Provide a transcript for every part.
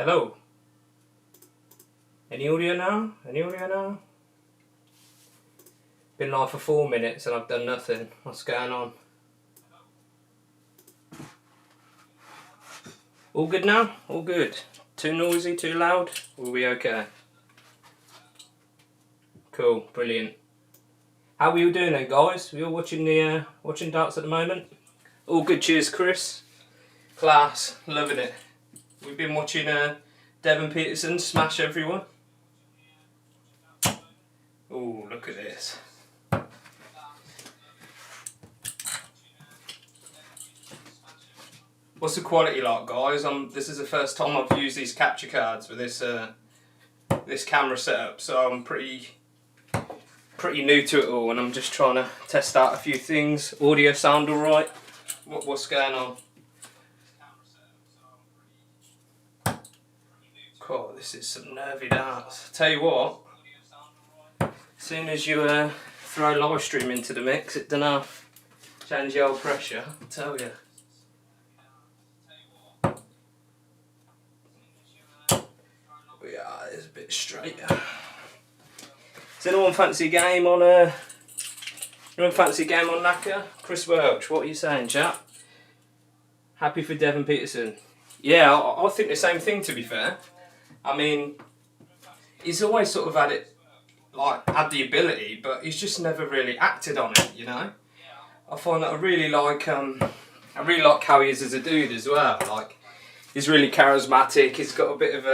Hello. Any audio now? Been live for 4 minutes and I've done nothing. What's going on? All good now? All good. Too noisy, too loud? Will we okay? Cool, brilliant. How are you doing then, guys? We all watching watching darts at the moment? All good, cheers, Chris. Class, loving it. We've been watching Devon Peterson smash everyone. Oh, look at this. What's the quality like, guys? This is the first time I've used these capture cards with this this camera setup, so I'm pretty new to it all, and I'm just trying to test out a few things. Audio sound all right? What's going on? God, this is some nervy darts. Tell you what, as soon as you throw live stream into the mix, it don't change the old pressure. I tell you. Yeah, it's a bit straight. Does anyone fancy a game on Naka? Chris Welch, what are you saying, chap? Happy for Devon Peterson. Yeah, I think the same thing, to be fair. I mean, he's always sort of had the ability, but he's just never really acted on it, you know? I find that I really like how he is as a dude as well. Like, he's really charismatic, he's got a bit of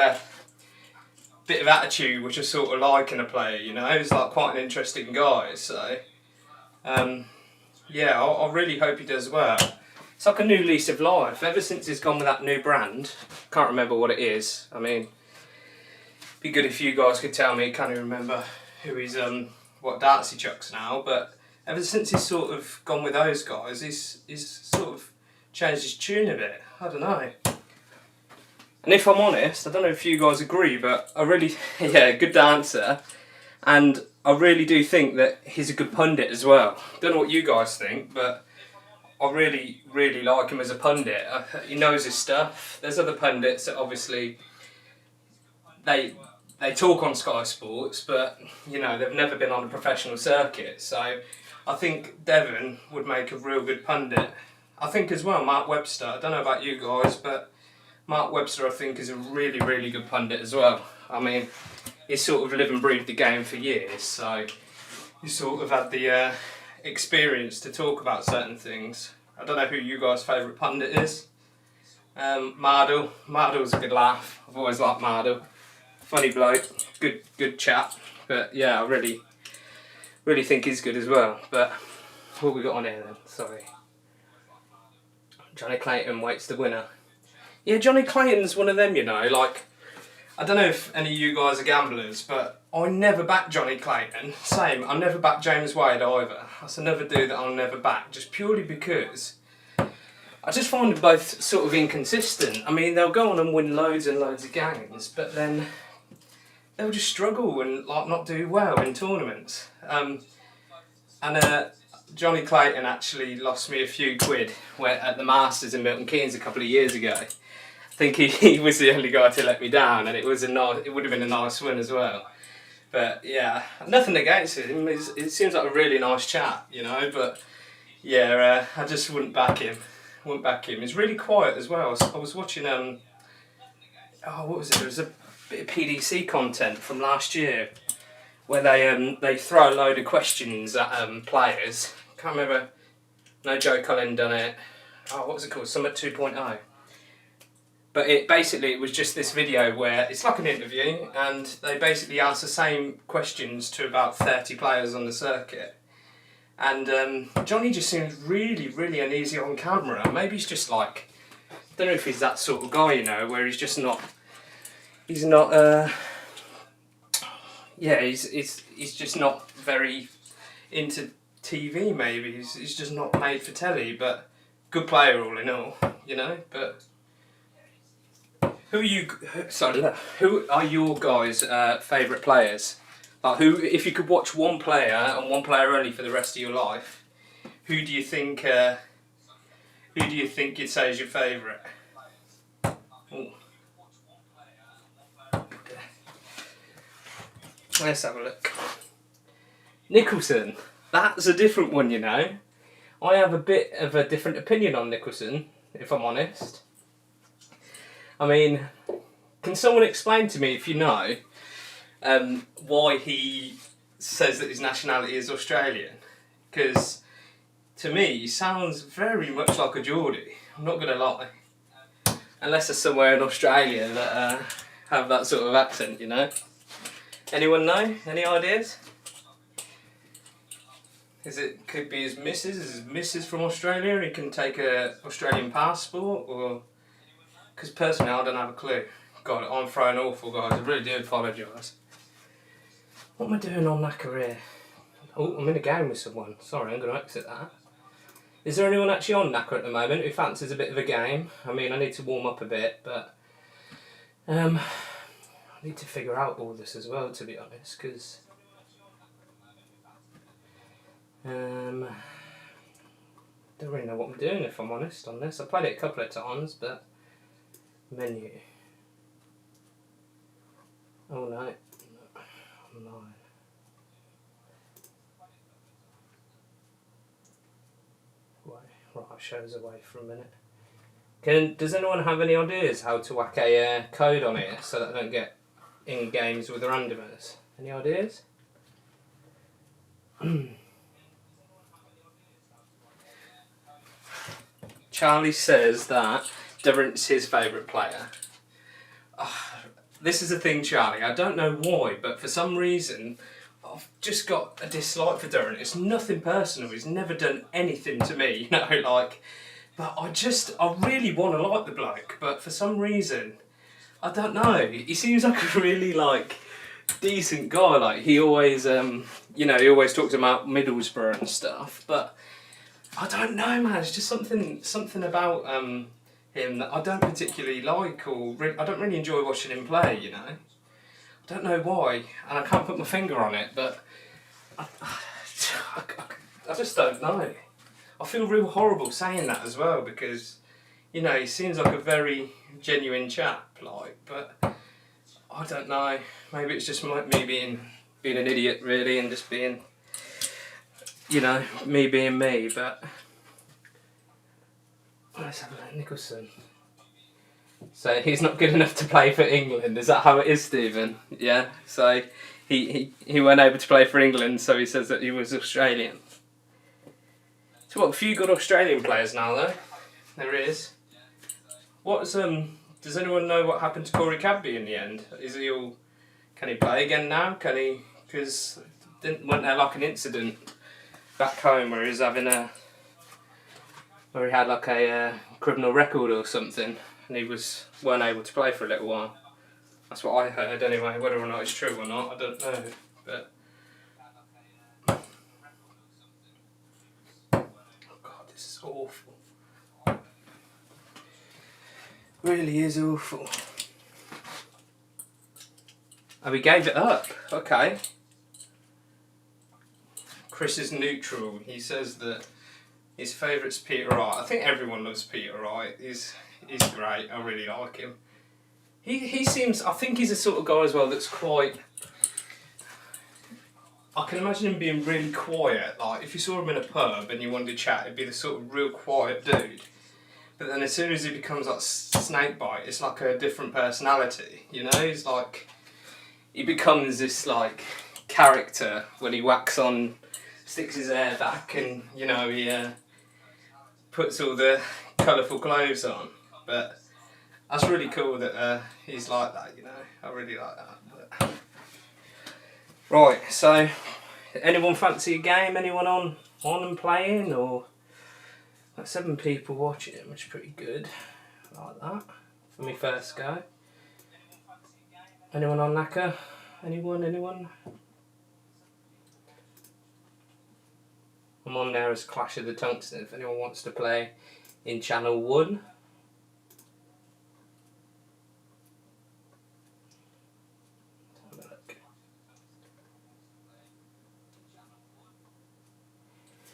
attitude, which I sort of like in a player, you know. He's like quite an interesting guy, so yeah, I really hope he does well. It's like a new lease of life. Ever since he's gone with that new brand, can't remember what it is. I mean, it'd be good if you guys could tell me. Can't even remember who he's what darts he chucks now, but ever since he's sort of gone with those guys, he's sort of changed his tune a bit. I don't know. And if I'm honest, I don't know if you guys agree, but I really, yeah, good dancer, and I really do think that he's a good pundit as well. Don't know what you guys think, but I really like him as a pundit. He knows his stuff. There's other pundits that obviously they talk on Sky Sports, but you know, they've never been on a professional circuit. So I think Devon would make a real good pundit. I think as well Mark Webster. I don't know about you guys, but Mark Webster, I think, is a really good pundit as well. I mean, he's sort of lived and breathed the game for years, so he sort of had the experience to talk about certain things. I don't know who you guys' favourite pundit is. Mardle. Mardle's a good laugh. I've always liked Mardle. Funny bloke, good chap. But yeah, I really think he's good as well. But what have we got on here then? Sorry. Johnny Clayton waits the winner. Yeah, Johnny Clayton's one of them, you know, like, I don't know if any of you guys are gamblers, but I never back Johnny Clayton. Same, I never back James Wade either. That's another dude that I'll never back, just purely because I just find them both sort of inconsistent. I mean, they'll go on and win loads and loads of games, but then they'll just struggle and like not do well in tournaments. Johnny Clayton actually lost me a few quid at the Masters in Milton Keynes a couple of years ago. I think he was the only guy to let me down, and it would have been a nice win as well. But yeah, nothing against him. It seems like a really nice chap, you know. But yeah, I just wouldn't back him. He's really quiet as well. I was watching what was it? There was a bit of PDC content from last year where they throw a load of questions at players. Can't remember. No, Joe Cullen done it. Oh, what was it called? Summit 2.0. But it was just this video where it's like an interview, and they basically ask the same questions to about 30 players on the circuit. And Johnny just seems really uneasy on camera. Maybe he's just like, I don't know if he's that sort of guy, you know, where he's just not. He's not. Yeah, he's just not very into TV. Maybe he's just not made for telly. But good player all in all, you know. But who are your guys' favourite players? Like, who, if you could watch one player and one player only for the rest of your life, who do you think you'd say is your favourite? Let's have a look. Nicholson. That's a different one, you know. I have a bit of a different opinion on Nicholson, if I'm honest. I mean, can someone explain to me, if you know, why he says that his nationality is Australian? Because to me, he sounds very much like a Geordie. I'm not going to lie. Unless there's somewhere in Australia that have that sort of accent, you know. Anyone know? Any ideas? Could be his missus? Is his missus from Australia and he can take a Australian passport? Or because personally I don't have a clue. God, I'm throwing awful, guys. I really do apologise. What am I doing on Knacker here? Oh, I'm in a game with someone. Sorry, I'm going to exit that. Is there anyone actually on Knacker at the moment who fancies a bit of a game? I mean, I need to warm up a bit, but I need to figure out all this as well, to be honest, because don't really know what I'm doing, if I'm honest, on this. I played it a couple of times, but menu. Oh no, online. Right, shows away for a minute. Does anyone have any ideas how to whack a code on it so that I don't get in games with randomers? Any ideas? Charlie says that Durrant's his favourite player. This is the thing, Charlie, I don't know why, but for some reason I've just got a dislike for Durrant. It's nothing personal, he's never done anything to me, you know, like, but I really want to like the bloke, but for some reason, I don't know, he seems like a really, like, decent guy, like, he always, you know, he always talks about Middlesbrough and stuff, but I don't know, man, it's just something about, him that I don't particularly like, or I don't really enjoy watching him play, you know. I don't know why, and I can't put my finger on it, but I just don't know. I feel real horrible saying that as well, because, you know, he seems like a very genuine chap, like, but I don't know. Maybe it's just me being an idiot, really, and just being, you know, me being me, but let's have a look. Nicholson. So he's not good enough to play for England. Is that how it is, Stephen? Yeah. So he weren't able to play for England, so he says that he was Australian. So what? A few good Australian players now, though. There is. Does anyone know what happened to Corey Cadby in the end? Is he all? Can he play again now? Can he? Because wasn't there like an incident back home where he was having where he had like a criminal record or something, and he weren't able to play for a little while. That's what I heard anyway. Whether or not it's true or not, I don't know. But oh God, this is awful. Really is awful. Oh, we gave it up. Okay. Chris is neutral. He says that his favourite's Peter Wright. I think everyone loves Peter Wright. He's great. I really like him. He seems. I think he's the sort of guy as well that's quite. I can imagine him being really quiet. Like if you saw him in a pub and you wanted to chat, he'd be the sort of real quiet dude. But then as soon as he becomes like Snakebite, it's like a different personality. You know, he's like. He becomes this like character when he sticks his hair back, and you know he puts all the colourful clothes on. But that's really cool that he's like that, you know. I really like that. But... Right, so anyone fancy a game? Anyone on and playing? Or like 7 people watching it, which is pretty good. I like that for me first go. Anyone on Knacker? Anyone? I'm on there as Clash of the Tungsten if anyone wants to play in Channel 1. Have a look.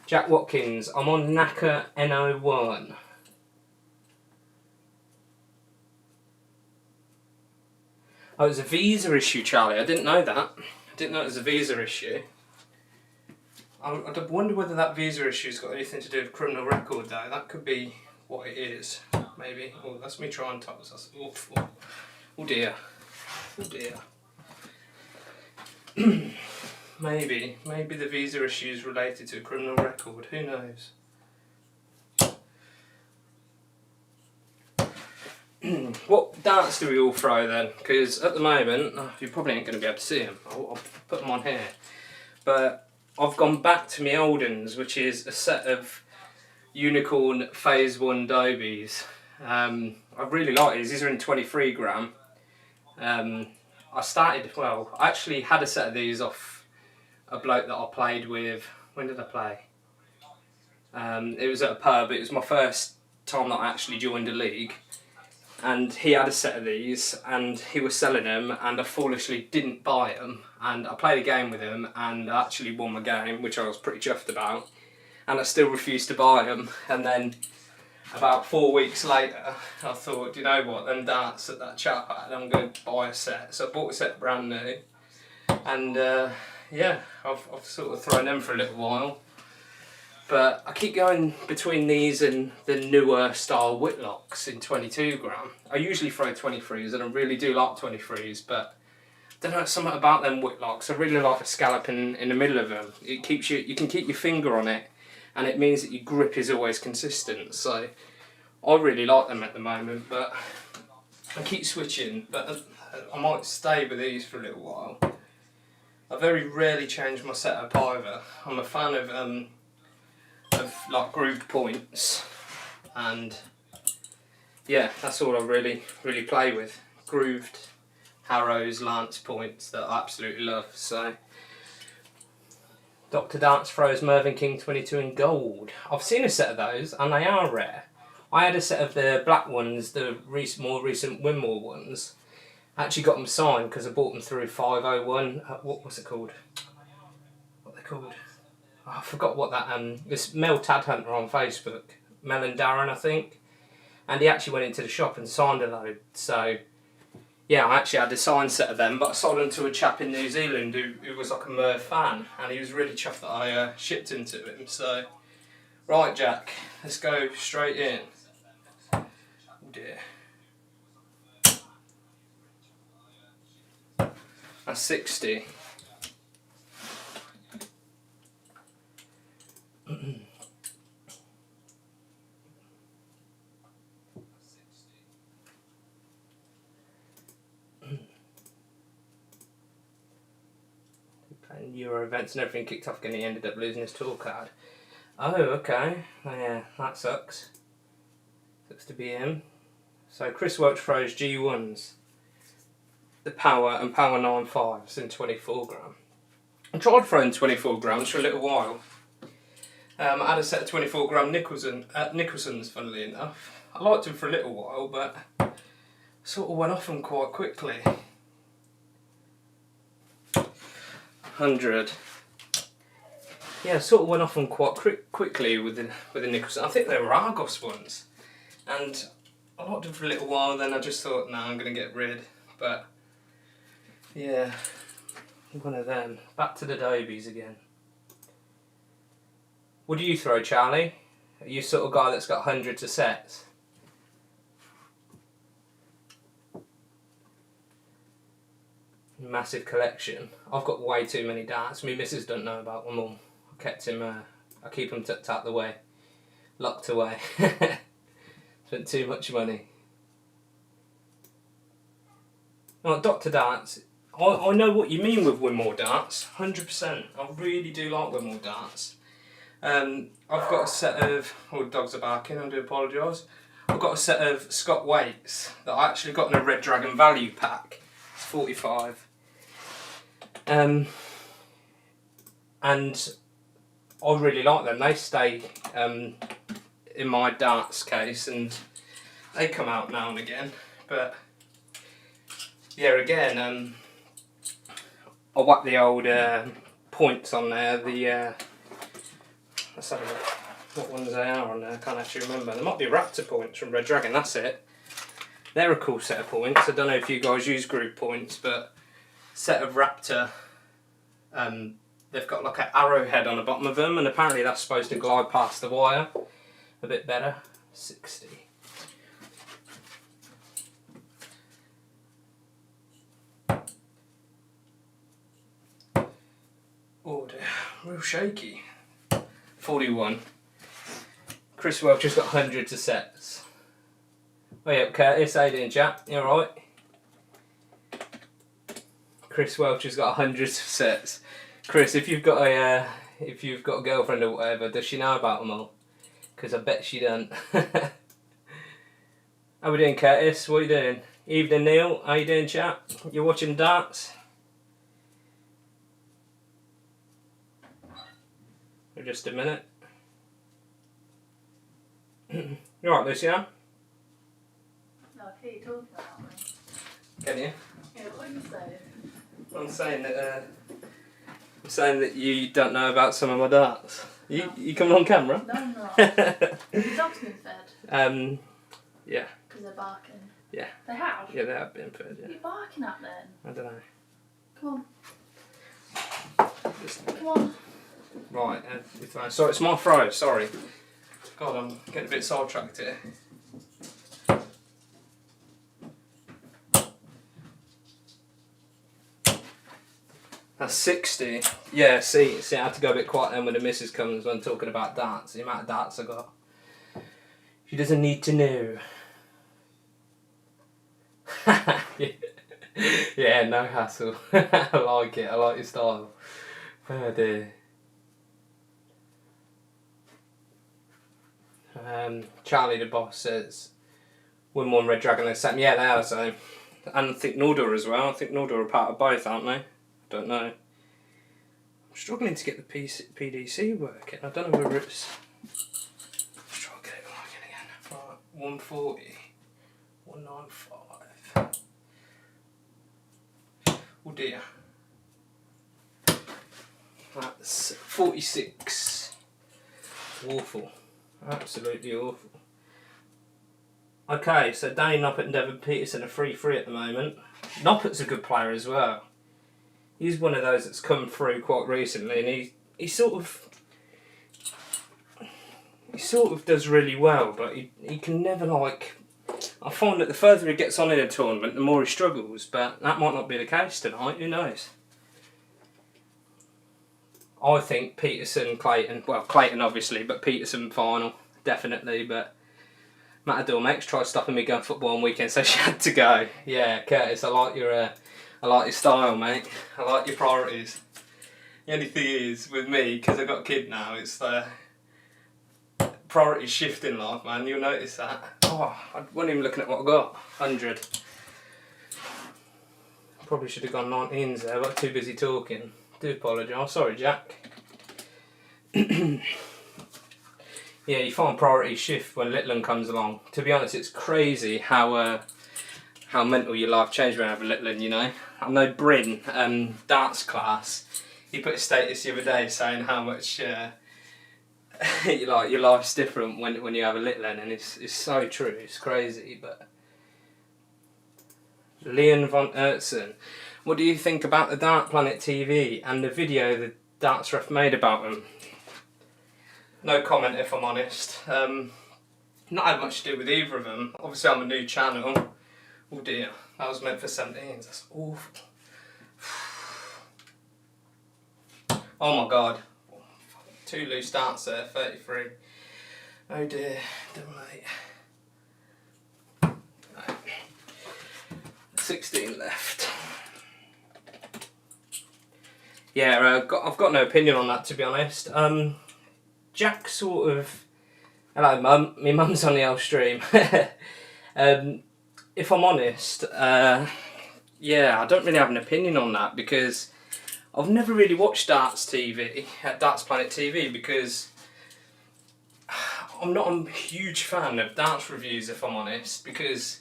Jack Watkins, I'm on Knacker NO1. Oh, it's a visa issue, Charlie. I didn't know that. Didn't know it was a visa issue. I wonder whether that visa issue's got anything to do with criminal record though. That could be what it is, maybe. Oh, that's me trying to type this. Oh dear. Oh dear. Maybe the visa issue is related to a criminal record. Who knows? What darts do we all throw then? Because at the moment, you probably ain't going to be able to see them. I'll put them on here. But I've gone back to my old ones, which is a set of Unicorn Phase 1 Dobies. I really like these. These are in 23 gram. I actually had a set of these off a bloke that I played with. When did I play? It was at a pub. It was my first time that I actually joined a league. And he had a set of these and he was selling them, and I foolishly didn't buy them, and I played a game with him and I actually won my game, which I was pretty chuffed about, and I still refused to buy them. And then about 4 weeks later I thought, you know what, them darts that chap had, I'm going to buy a set. So I bought a set brand new, and yeah, I've sort of thrown them for a little while. But I keep going between these and the newer style Whitlocks in 22 gram. I usually throw 23s and I really do like 23s, but I don't know, something about them Whitlocks. I really like the scallop in the middle of them. It keeps you can keep your finger on it, and it means that your grip is always consistent. So I really like them at the moment, but I keep switching. But I might stay with these for a little while. I very rarely change my setup either. I'm a fan of like grooved points, and yeah, that's all I really play with. Grooved Harrows, lance points that I absolutely love. So Dr. Darts throws Mervyn King 22 in gold. I've seen a set of those and they are rare. I had a set of the black ones, the more recent Winmore ones. I actually got them signed because I bought them through 501. What was it called? What are they called? I forgot what that, this Mel Tadhunter on Facebook, Mel and Darren I think, and he actually went into the shop and signed a load. So yeah, I actually had a signed set of them, but I sold them to a chap in New Zealand who was like a Merv fan, and he was really chuffed that I shipped them to him. So right, Jack, let's go straight in. Oh dear. That's 60. Playing Euro events and everything kicked off, and he ended up losing his tour card. Oh, okay. Oh, yeah, that sucks. Sucks to be him. So Chris Welch throws G1s, the Power and Power 9.5s in 24 gram. I tried throwing 24 grams for a little while. I had a set of 24 gram Nicholsons, funnily enough. I liked them for a little while, but sort of went off them quite quickly. 100. Yeah, sort of went off them quite quickly with the Nicholson. I think they were Argos ones, and I liked them for a little while. Then I just thought, no, I'm going to get rid. But yeah, one of them. Back to the Dobies again. What do you throw, Charlie? Are you sort of guy that's got hundreds of sets? Massive collection. I've got way too many darts. My missus don't know about them all. I kept him. I keep them tucked out the way, locked away. Spent too much money. Oh, Dr. Darts. I know what you mean with Winmore darts. 100%. I really do like Winmore darts. I've got a set of. Oh, the dogs are barking. I do apologise. I've got a set of Scott Waits that I actually got in a Red Dragon value pack. It's 45. And I really like them. They stay in my darts case, and they come out now and again. But yeah, again, I whack the old points on there. Let's have a look what ones they are on there. I can't actually remember. There might be Raptor points from Red Dragon. That's it. They're a cool set of points. I don't know if you guys use group points, but set of Raptor They've got like an arrowhead on the bottom of them, and apparently that's supposed to glide past the wire a bit better. 60. Oh dear, real shaky. 41. Chris Welch has got hundreds of sets. Oh yeah, Curtis, how you doing, chap? You alright? Chris Welch has got hundreds of sets. Chris, if you've got a girlfriend or whatever, does she know about them all? Because I bet she don't. How we doing, Curtis? What are you doing? Evening, Neil. How you doing, chap? You watching darts? For just a minute. You alright, Lucia? No, I can you talking about me. Can you? Yeah, what are you saying? I'm saying that you don't know about some of my darts. You coming on camera? No, I'm not. The dog's been fed. Yeah. Because they're barking. Yeah. They have? Yeah, they have been fed, yeah. What are you barking at then? I don't know. Come on. Come on. Right, sorry, it's my throw, sorry. God, I'm getting a bit sidetracked here. That's 60. Yeah, see, I had to go a bit quiet then when the missus comes when talking about darts. The amount of darts I got. She doesn't need to know. Yeah, no hassle. I like it. I like your style. Oh dear. Charlie the boss says, win one Red Dragon and Sam. Yeah, they are the same. And I think Nordor as well. I think Nordor are part of both, aren't they? Don't know. I'm struggling to get the PDC working. I don't know whether it's. Let's try and get it working again. Right, 140, 195. Oh dear. That's 46. Awful. Absolutely awful. Okay, so Danny Noppert and Devon Peterson are 3-3 at the moment. Noppert's a good player as well. He's one of those that's come through quite recently, and he sort of does really well, but he can never, like, I find that the further he gets on in a tournament, the more he struggles, but that might not be the case tonight, who knows. I think Peterson, Clayton, well Clayton obviously, but Peterson final, definitely, but Matador Max tried stopping me going football on weekend, so she had to go. Yeah, Curtis, I like your style, mate. I like your priorities. The only thing is, with me, because I've got a kid now, it's the priorities shift in life, man. You'll notice that. Oh, I wasn't even looking at what I got. 100. Probably should have gone 19s there, but too busy talking. Do apologise. Sorry, Jack. Yeah, you find priorities shift when Litland comes along. To be honest, it's crazy how mental your life changed when I have a Litland, you know. I know Bryn, darts class, he put a status the other day saying how much your life's different when you have a Litland, and it's so true, it's crazy. But Leon von Ertzen, what do you think about the Dart Planet TV and the video the darts ref made about them? No comment if I'm honest. Not had much to do with either of them. Obviously I'm a new channel. Oh dear, that was meant for 17s, that's awful. Oh my god. 2 loose darts there, 33. Oh dear, double 8. Right. 16 left. Yeah, I've got no opinion on that, to be honest. Jack sort of... Hello mum, my mum's on the old stream. If I'm honest, yeah, I don't really have an opinion on that, because I've never really watched Darts TV, Darts Planet TV, because I'm not a huge fan of darts reviews, if I'm honest, because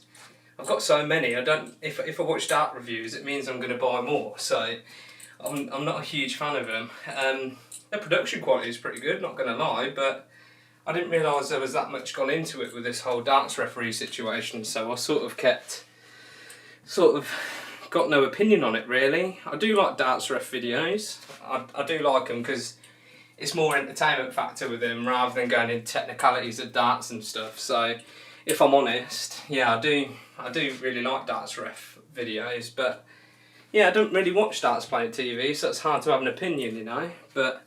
I've got so many. If I watch dart reviews, it means I'm going to buy more, so I'm not a huge fan of them. Their production quality is pretty good, not going to lie, but I didn't realise there was that much gone into it with this whole darts referee situation, so I sort of got no opinion on it really. I do like darts ref videos. I do like them because it's more entertainment factor with them rather than going into technicalities of darts and stuff. So if I'm honest, yeah, I do really like darts ref videos, but yeah, I don't really watch darts playing TV, so it's hard to have an opinion, you know. But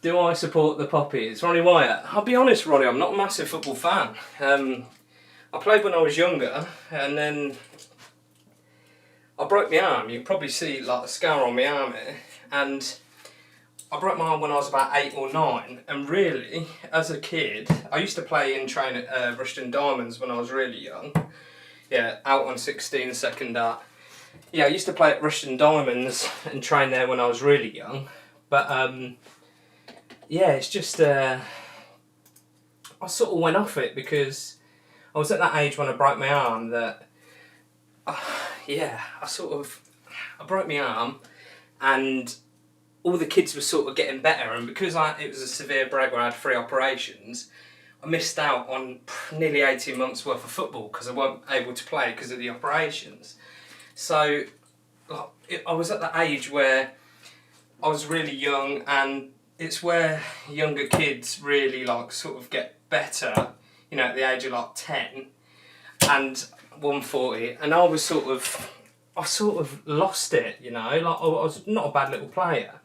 do I support the Poppies? Ronnie Wyatt. I'll be honest, Ronnie, I'm not a massive football fan. I played when I was younger, and then I broke my arm. You can probably see like the scar on my arm here, and I broke my arm when I was about 8 or 9, and really, as a kid, I used to play and train at Rushden Diamonds when I was really young. Yeah, out on 16 second dart. Yeah, I used to play at Rushden Diamonds and train there when I was really young. But yeah, it's just I sort of went off it because I was at that age when I broke my arm that yeah, I broke my arm, and all the kids were sort of getting better, and because it was a severe break where I had 3 operations, I missed out on nearly 18 months worth of football because I weren't able to play because of the operations. So I was at that age where I was really young, and it's where younger kids really like sort of get better, you know, at the age of like 10 and 140, and I sort of lost it, you know, like I was not a bad little player,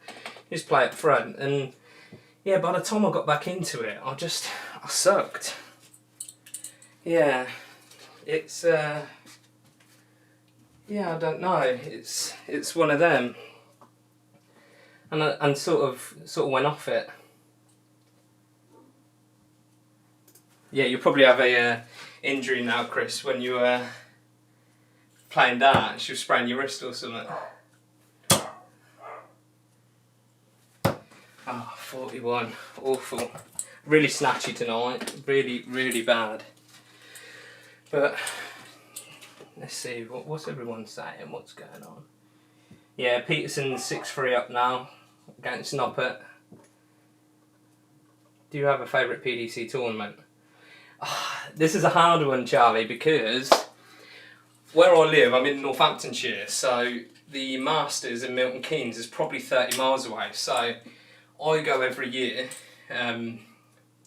just play up front, and yeah, by the time I got back into it, I sucked. Yeah, it's yeah, I don't know, it's one of them, and sort of went off it. Yeah, you probably have a injury now, Chris, when you were playing darts, you sprained your wrist or something. Oh, 41, awful. Really snatchy tonight, really bad. But let's see, what's everyone saying, what's going on? Yeah, Peterson's 6-3 up now against Noppert. Do you have a favourite PDC tournament? This is a hard one, Charlie, because where I live, I'm in Northamptonshire, so the Masters in Milton Keynes is probably 30 miles away. So I go every year, and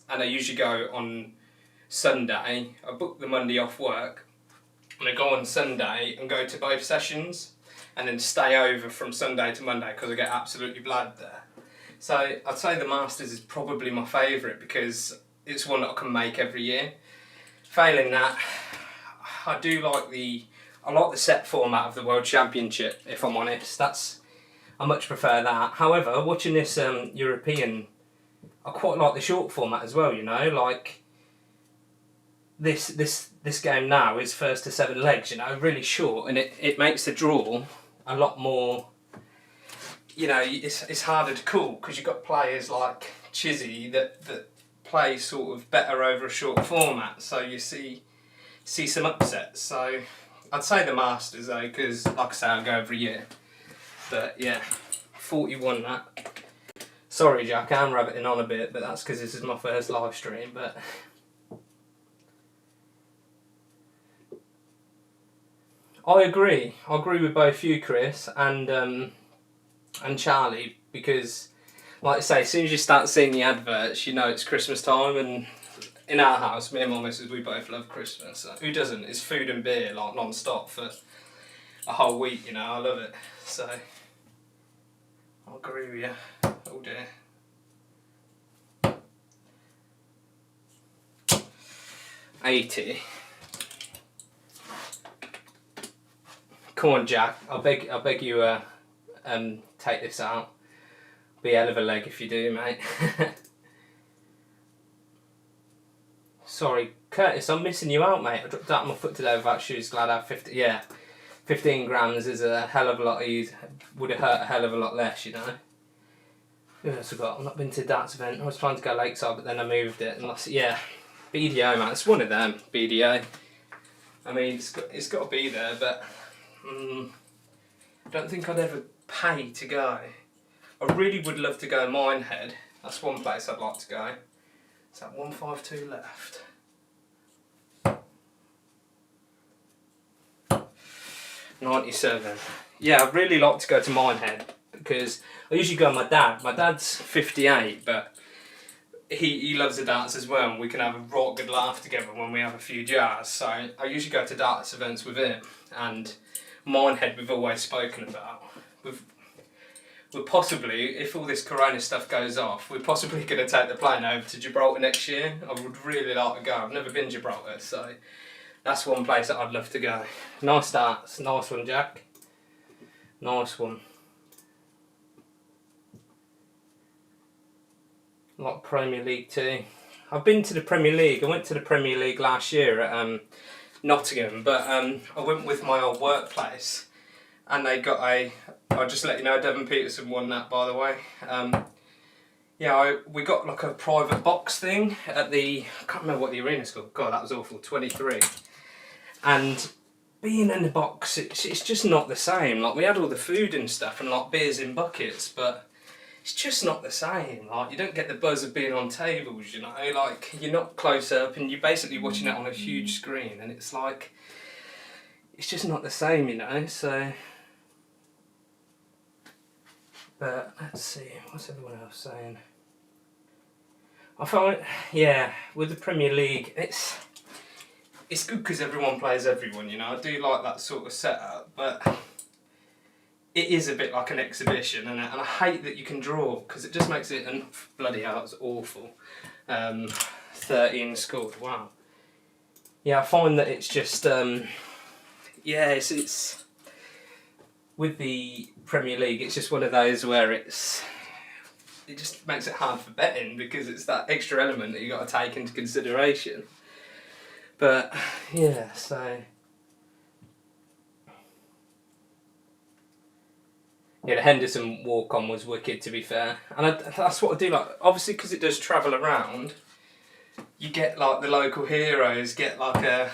I usually go on Sunday. I book the Monday off work, and I go on Sunday and go to both sessions, and then stay over from Sunday to Monday because I get absolutely bladded there. So I'd say the Masters is probably my favourite because it's one that I can make every year. Failing that, I like the set format of the World Championship, if I'm honest. I much prefer that. However, watching this European, I quite like the short format as well, you know, like this game now is first to 7 legs, you know, really short, and it makes the draw a lot more, you know, it's harder to call because you've got players like Chizzy that play sort of better over a short format, so you see some upsets. So I'd say the Masters though, because like I say, I go every year. But yeah, 41 that. Sorry Jack, I'm rabbiting on a bit, but that's because this is my first live stream. But I agree with both you, Chris, and Charlie, because like I say, as soon as you start seeing the adverts, you know it's Christmas time, and in our house, me and my missus, we both love Christmas. So who doesn't? It's food and beer like non-stop for a whole week, you know, I love it. So I agree with you. Oh dear. $80. Come on, Jack. I beg you. Take this out. Be a hell of a leg if you do, mate. Sorry, Curtis. I'm missing you out, mate. I dropped out on my foot today without shoes. Glad I have 50. Yeah, 15 grams is a hell of a lot easier. Would have hurt a hell of a lot less, you know. Who else I got? I've not been to a darts event. I was trying to go lakeside, but then I moved it. And yeah, BDO, man. It's one of them. BDO. I mean, it's got to be there, but I don't think I'd ever pay to go. I really would love to go Minehead. That's one place I'd like to go. Is that 152 left? 97. Yeah, I'd really like to go to Minehead because I usually go with my dad. My dad's 58, but he loves the darts as well, and we can have a right good laugh together when we have a few jars. So I usually go to darts events with him, and Minehead we've always spoken about. We're possibly, if all this corona stuff goes off, we're possibly going to take the plane over to Gibraltar next year. I would really like to go. I've never been to Gibraltar, so that's one place that I'd love to go. Nice darts, nice one, Jack. Nice one. Like Premier League too. I've been to the Premier League. I went to the Premier League last year at Nottingham, but I went with my old workplace, and they got I'll just let you know, Devon Peterson won that, by the way. We got like a private box thing at I can't remember what the arena's called. God, that was awful. 23. And being in the box, it's just not the same. Like, we had all the food and stuff and like beers in buckets, but it's just not the same. Like, you don't get the buzz of being on tables, you know. Like, you're not close up and you're basically watching it on a huge screen, and it's like, it's just not the same, you know. So, but let's see, what's everyone else saying? I find, yeah, with the Premier League, it's good because everyone plays everyone, you know. I do like that sort of setup, but it is a bit like an exhibition, and I hate that you can draw because it just makes it, and bloody hell, it's awful. 13 scored, wow. Yeah, I find that it's just, it's with the Premier League, it's just one of those where it just makes it hard for betting because it's that extra element that you got to take into consideration. But yeah, so yeah, the Henderson walk-on was wicked, to be fair, and that's what I do like. Obviously, because it does travel around, you get like the local heroes get like a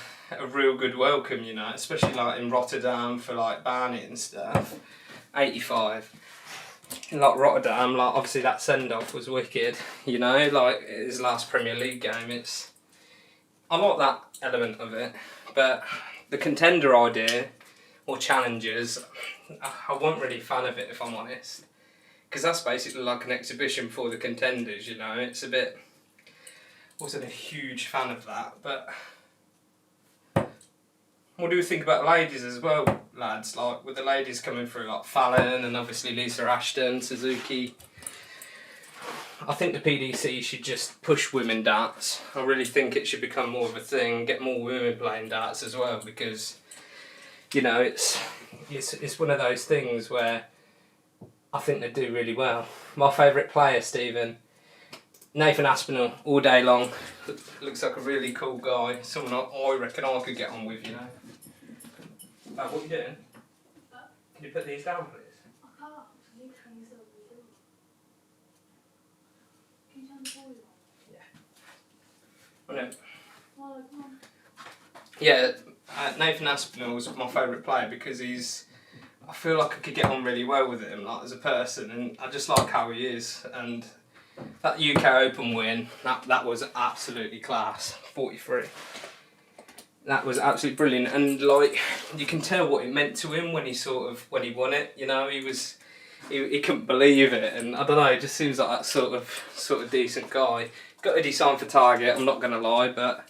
real good welcome, you know, especially like in Rotterdam for like Barnet and stuff. 85. In like Rotterdam, like obviously that send-off was wicked, you know, like his last Premier League game. I like that element of it, but the contender idea or challenges, I wasn't really a fan of it, if I'm honest, because that's basically like an exhibition for the contenders, you know. It's a bit, wasn't a huge fan of that. But what do you think about ladies as well, lads? Like with the ladies coming through, like Fallon and obviously Lisa Ashton, Suzuki. I think the PDC should just push women darts. I really think it should become more of a thing, get more women playing darts as well, because, you know, it's one of those things where I think they do really well. My favourite player, Stephen, Nathan Aspinall, all day long. Looks like a really cool guy, someone I reckon I could get on with, you know. What are you doing? Can you put these down, please? I can't. I need to hang this over the door. Can you turn the boiler on? Yeah. I know. Well, come on. Yeah, Nathan Aspinall was my favourite player because I feel like I could get on really well with him, like as a person, and I just like how he is. And that UK Open win, that was absolutely class. 43. That was absolutely brilliant, and like you can tell what it meant to him when he won it. You know, he couldn't believe it, and I don't know, it just seems like that sort of decent guy. Got to design for Target, I'm not gonna lie, but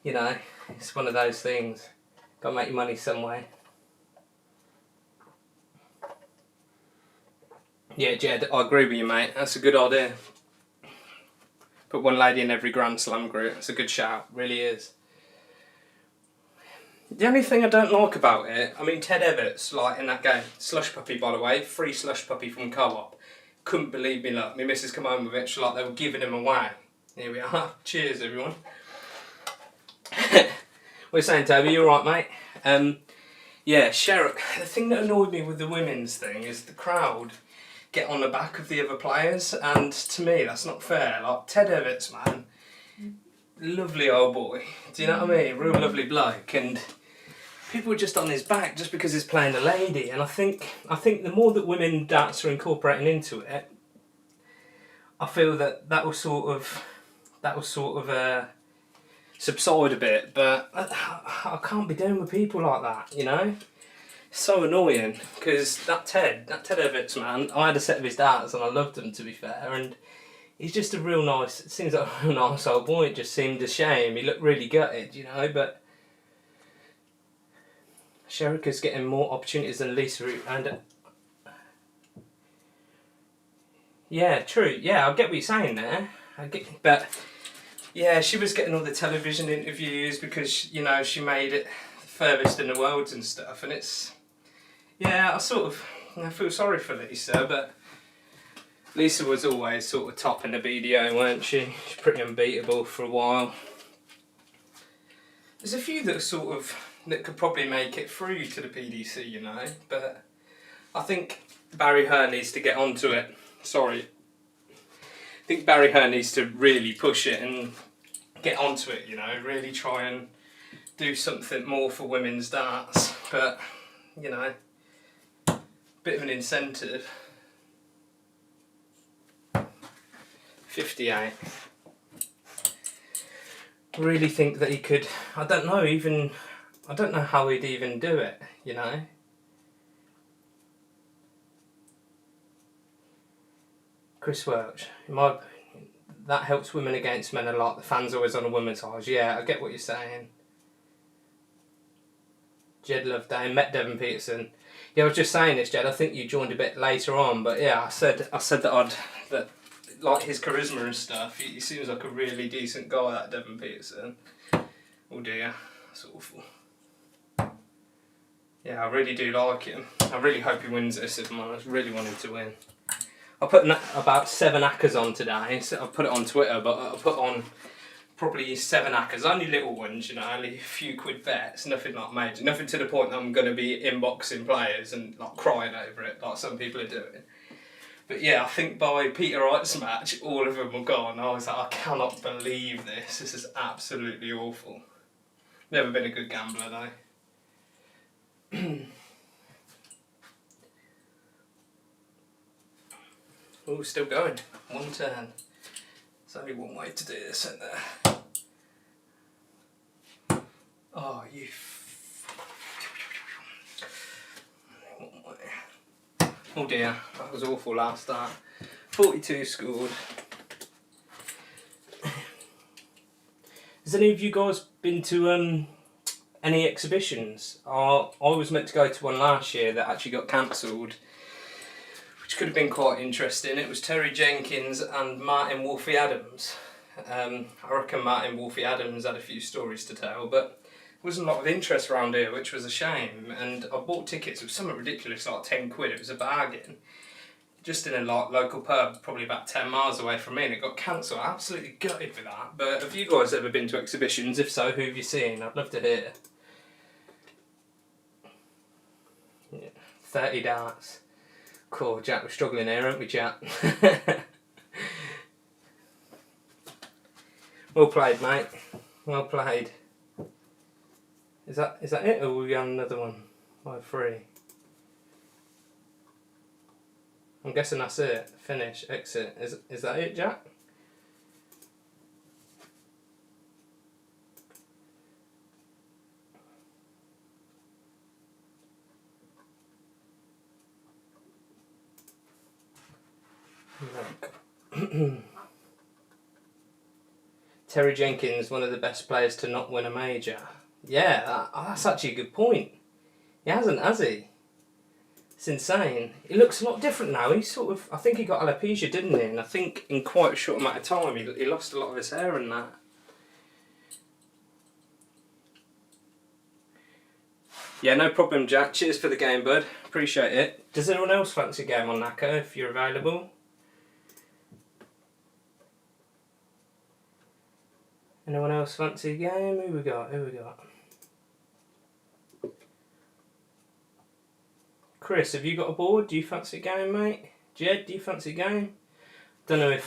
you know, it's one of those things. Got to make your money some way. Yeah, Jed, I agree with you, mate. That's a good idea. Put one lady in every Grand Slam group. It's a good shout, really is. The only thing I don't like about it, I mean, Ted Everts, like in that game, slush puppy, by the way, free slush puppy from Co-op. Couldn't believe me luck. My missus come home with it, she's like they were giving him away. Here we are. Cheers, everyone. What are you saying, Toby? You alright, mate? Yeah, Sherrick. The thing that annoyed me with the women's thing is the crowd get on the back of the other players, and to me that's not fair. Like Ted Everts, man, lovely old boy. Do you know what I mean? Real lovely bloke, and people are just on his back just because he's playing a lady. And I think the more that women darts are incorporating into it, I feel that will sort of subside a bit. But I can't be dealing with people like that, you know. So annoying, because that Ted Evans man, I had a set of his darts and I loved him, to be fair, and he's just a real nice, it seems like a real nice old boy. It just seemed a shame. He looked really gutted, you know, but Sherika's getting more opportunities than Lisa, and yeah, true, yeah, I get what you're saying there, but yeah, she was getting all the television interviews because, you know, she made it furthest in the world and stuff, and it's, yeah, I feel sorry for Lisa, but Lisa was always sort of top in the BDO, weren't she? She's pretty unbeatable for a while. There's a few that could probably make it through to the PDC, you know, but I think Barry Hearn needs to get onto it. Sorry. I think Barry Hearn needs to really push it and get onto it, you know, really try and do something more for women's darts, but, you know, bit of an incentive. 58. Really think that he could, I don't know how he'd even do it, you know. Chris Welch, in my opinion, that helps women against men a lot. The fans always on a woman's side. Yeah, I get what you're saying. Jed Loveday, met Devon Peterson. Yeah, I was just saying this, Jed. I think you joined a bit later on, but yeah, I said that like his charisma and stuff. He seems like a really decent guy, that Devon Peterson. Oh dear, that's awful. Yeah, I really do like him. I really hope he wins this. If I really want him to win. I put about 7 hackers on today. So I put it on Twitter, but I put on probably 7 hackers, only little ones, you know, only a few quid bets, nothing like major, nothing to the point that I'm going to be inboxing players and like crying over it like some people are doing. But yeah, I think by Peter Wright's match, all of them were gone. I was like, I cannot believe this. This is absolutely awful. Never been a good gambler though. Oh, still going. 1 turn. There's only one way to do this, isn't there? Oh, you. Oh dear, that was awful last start. 42 scored. Has any of you guys been to any exhibitions? I was meant to go to one last year that actually got cancelled, which could have been quite interesting. It was Terry Jenkins and Martin Wolfie Adams. I reckon Martin Wolfie Adams had a few stories to tell, but there wasn't a lot of interest around here, which was a shame. And I bought tickets. It was something ridiculous, like 10 quid. It was a bargain. Just in a local pub, probably about 10 miles away from me, and it got cancelled. Absolutely gutted with that. But have you guys ever been to exhibitions? If so, who have you seen? I'd love to hear. Yeah, 30 darts. Cool, Jack, we're struggling here, aren't we, Jack? Well played, mate. Well played. Is that it, or will we have another one? By 3. I'm guessing that's it. Finish, exit. Is that it, Jack? Look. Terry Jenkins, one of the best players to not win a major. Yeah, that's actually a good point. He hasn't, has he? It's insane. He looks a lot different now. He's I think he got alopecia, didn't he? And I think in quite a short amount of time he lost a lot of his hair and that. Yeah, no problem, Jack. Cheers for the game, bud. Appreciate it. Does anyone else fancy a game on Naka if you're available? Anyone else fancy a game? Who we got? Chris, have you got a board? Do you fancy a game, mate? Jed, do you fancy a game? Don't know if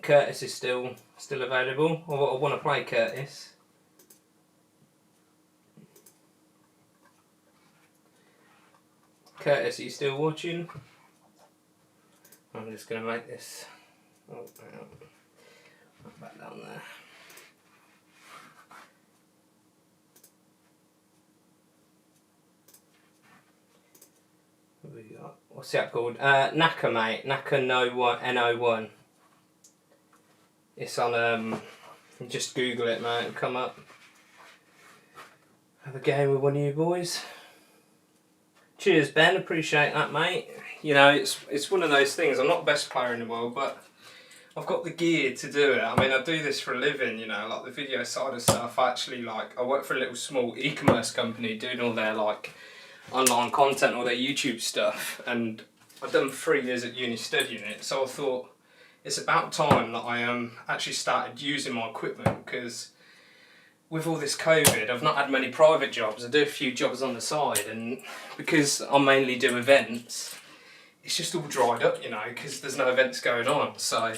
Curtis is still available. I want to play Curtis. Curtis, are you still watching? I'm just going to make this. Oh, hang on. Back down there. what's the app called? Naka, mate. Naka NO1. It's on, just Google it, mate, it'll come up. Have a game with one of you boys. Cheers, Ben, appreciate that, mate. You know, it's one of those things, I'm not the best player in the world, but I've got the gear to do it. I mean, I do this for a living, you know, like the video side of stuff. I work for a little small e-commerce company doing all their, like, online content, all their YouTube stuff, and I've done 3 years at uni studying it, so I thought it's about time that I actually started using my equipment, because with all this COVID I've not had many private jobs. I do a few jobs on the side, and because I mainly do events, it's just all dried up, you know, because there's no events going on. So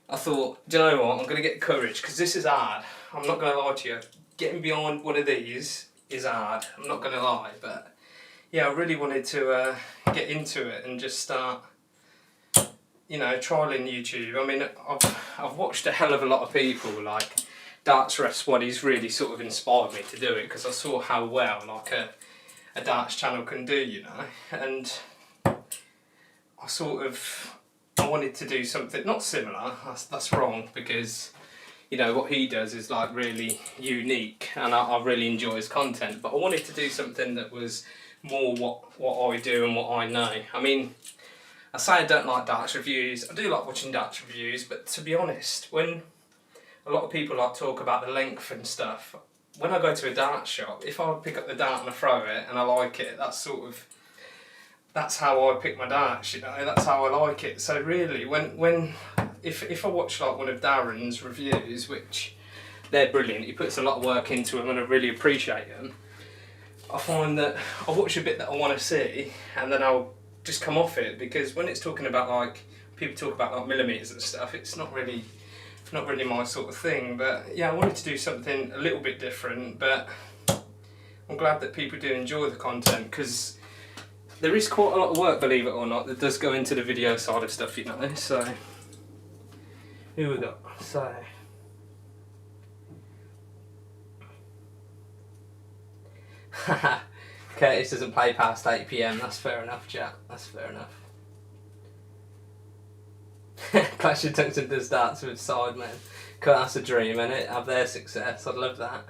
I thought, do you know what, I'm going to get courage, because this is hard. I'm not going to lie to you, getting behind one of these is hard, I'm not going to lie, but yeah, I really wanted to get into it and just start, you know, trialling YouTube. I mean, I've watched a hell of a lot of people, like Darts Refs One, he's really sort of inspired me to do it, because I saw how well like a darts channel can do, you know, and I wanted to do something not similar. That's wrong, because you know what he does is like really unique, and I really enjoy his content, but I wanted to do something that was more what I do and what I know. I mean, I say I don't like darts reviews. I do like watching darts reviews, but to be honest, when a lot of people like talk about the length and stuff, when I go to a dart shop, if I pick up the dart and I throw it and I like it, that's how I pick my darts, you know, that's how I like it. So really, if I watch like one of Darren's reviews, which they're brilliant, he puts a lot of work into them and I really appreciate them, I find that I watch a bit that I want to see and then I'll just come off it, because when it's talking about like, people talk about like millimetres and stuff, it's not really my sort of thing. But yeah, I wanted to do something a little bit different, but I'm glad that people do enjoy the content, because there is quite a lot of work, believe it or not, that does go into the video side of stuff, you know. So who we got? So Curtis doesn't play past 8 PM, that's fair enough, chat, that's fair enough. Clash of Tungsten does darts with Sidemen. That's a dream, innit? Have their success, I'd love that.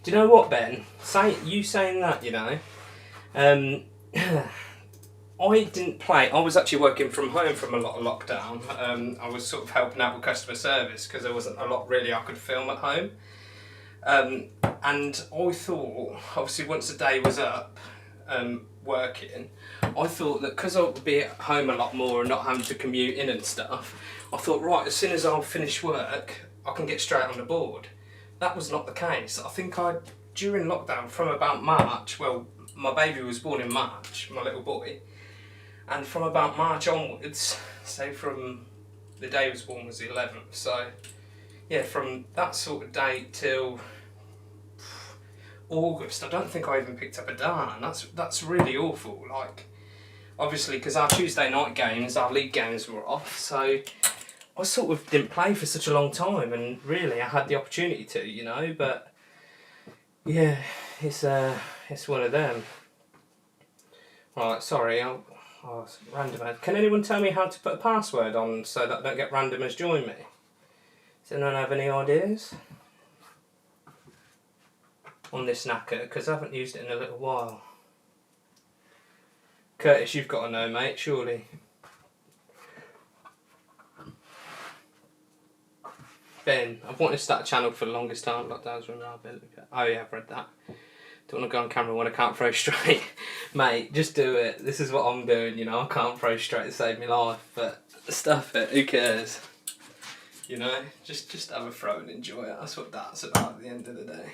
Do you know what, Ben? You saying that, you know, I didn't play. I was actually working from home from a lot of lockdown. I was sort of helping out with customer service, because there wasn't a lot really I could film at home. And I thought, obviously once the day was up working, I thought that because I would be at home a lot more and not having to commute in and stuff, I thought, right, as soon as I'll finish work, I can get straight on the board. That was not the case. I think during lockdown from about March, well, my baby was born in March, my little boy, and from about March onwards, say from the day he was born was the 11th, so yeah, from that sort of date till August, I don't think I even picked up a dart, and that's really awful. Like, obviously, because our Tuesday night games, our league games were off, so I sort of didn't play for such a long time, and really I had the opportunity to, you know, but yeah, it's one of them. Right, sorry, randomer. Can anyone tell me how to put a password on so that I don't get randomers join me? Does anyone have any ideas on this knacker? Because I haven't used it in a little while. Curtis, you've got to know, mate, surely. Ben, I've wanted to start a channel for the longest time. Lockdown's reliability. Oh yeah, I've read that. Don't want to go on camera when I can't throw straight. Mate, just do it. This is what I'm doing, you know. I can't throw straight to save my life, but stuff it, who cares? You know, just have a throw and enjoy it. That's what that's about at the end of the day.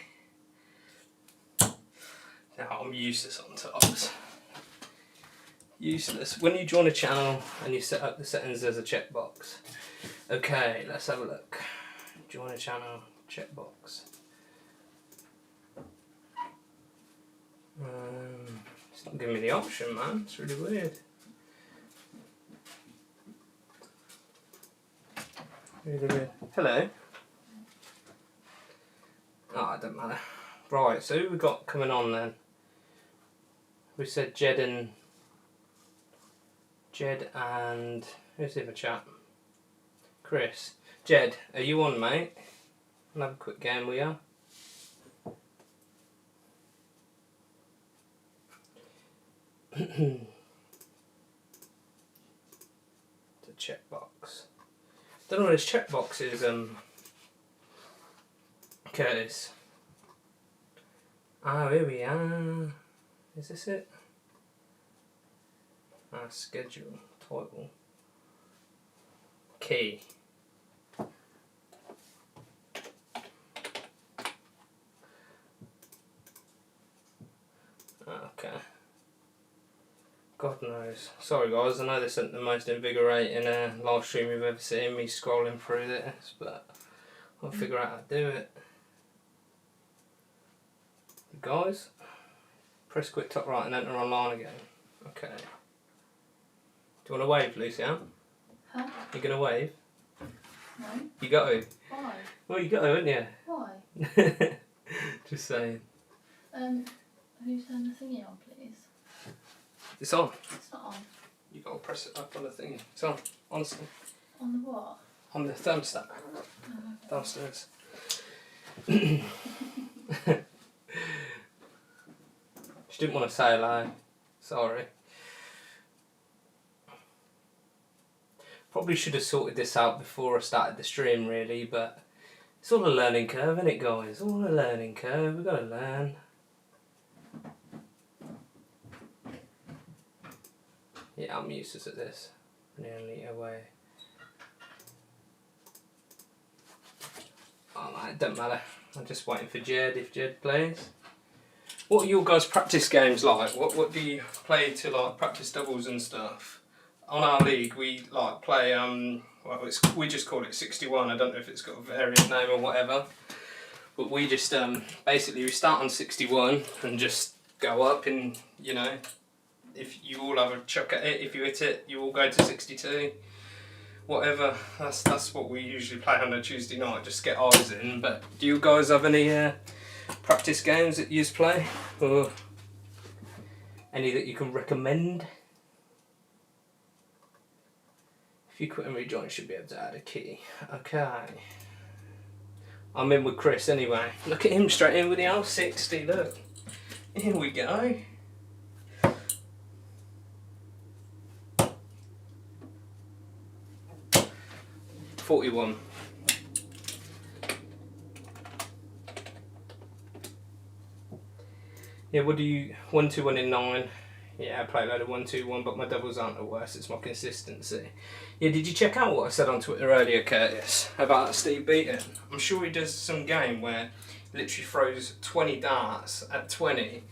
Now, I'm useless on tops. Useless. When you join a channel and you set up the settings, there's a checkbox. Okay, let's have a look. Join a channel, checkbox. It's not giving me the option, man. It's really weird. Really weird. Hello. Oh, it doesn't matter. Right, so who we got coming on then? We said Jed and who's the other chap? Chris. Jed, are you on, mate? I'll have a quick game with you. The checkbox. Don't know what this checkbox is, Curtis. Oh, here we are. Is this it? Schedule, title, key. Okay. God knows. Sorry guys, I know this isn't the most invigorating live stream you've ever seen, me scrolling through this, but I'll figure out how to do it. Guys, press quick top right and enter online again. Okay. Do you want to wave, Lucia? Huh? You gonna wave? No. You got to. Why? Well, you got to, haven't you? Why? Just saying. Who's turned the thingy on, please? It's on. It's not on. You got to press it up on the thing. It's on. Honestly. On the what? On the thermostat. Oh, okay. Downstairs. She didn't want to say hello. Sorry. Probably should have sorted this out before I started the stream, really, but it's all a learning curve, isn't it, guys? All a learning curve. We've got to learn. Yeah, I'm useless at this. Nearly away. Oh, man, it doesn't matter. I'm just waiting for Jed if Jed plays. What are your guys' practice games like? What do you play to like practice doubles and stuff? On our league, we like play we just call it 61. I don't know if it's got a variant name or whatever, but we just basically we start on 61 and just go up, and you know, if you all have a chuck at it, if you hit it, you all go to 62. Whatever. That's what we usually play on a Tuesday night. Just get ours in. But do you guys have any practice games that you play, or any that you can recommend? If you quit and rejoin, you should be able to add a key. Okay. I'm in with Chris anyway. Look at him straight in with the L60, look. Here we go. $41. Yeah, what do you... 1, 2, 1 in 9. Yeah, I play a load of 1, 2, 1, but my doubles aren't the worst, it's my consistency. Yeah, did you check out what I said on Twitter earlier, Curtis, about Steve Beaton? I'm sure he does some game where he literally throws 20 darts at 20,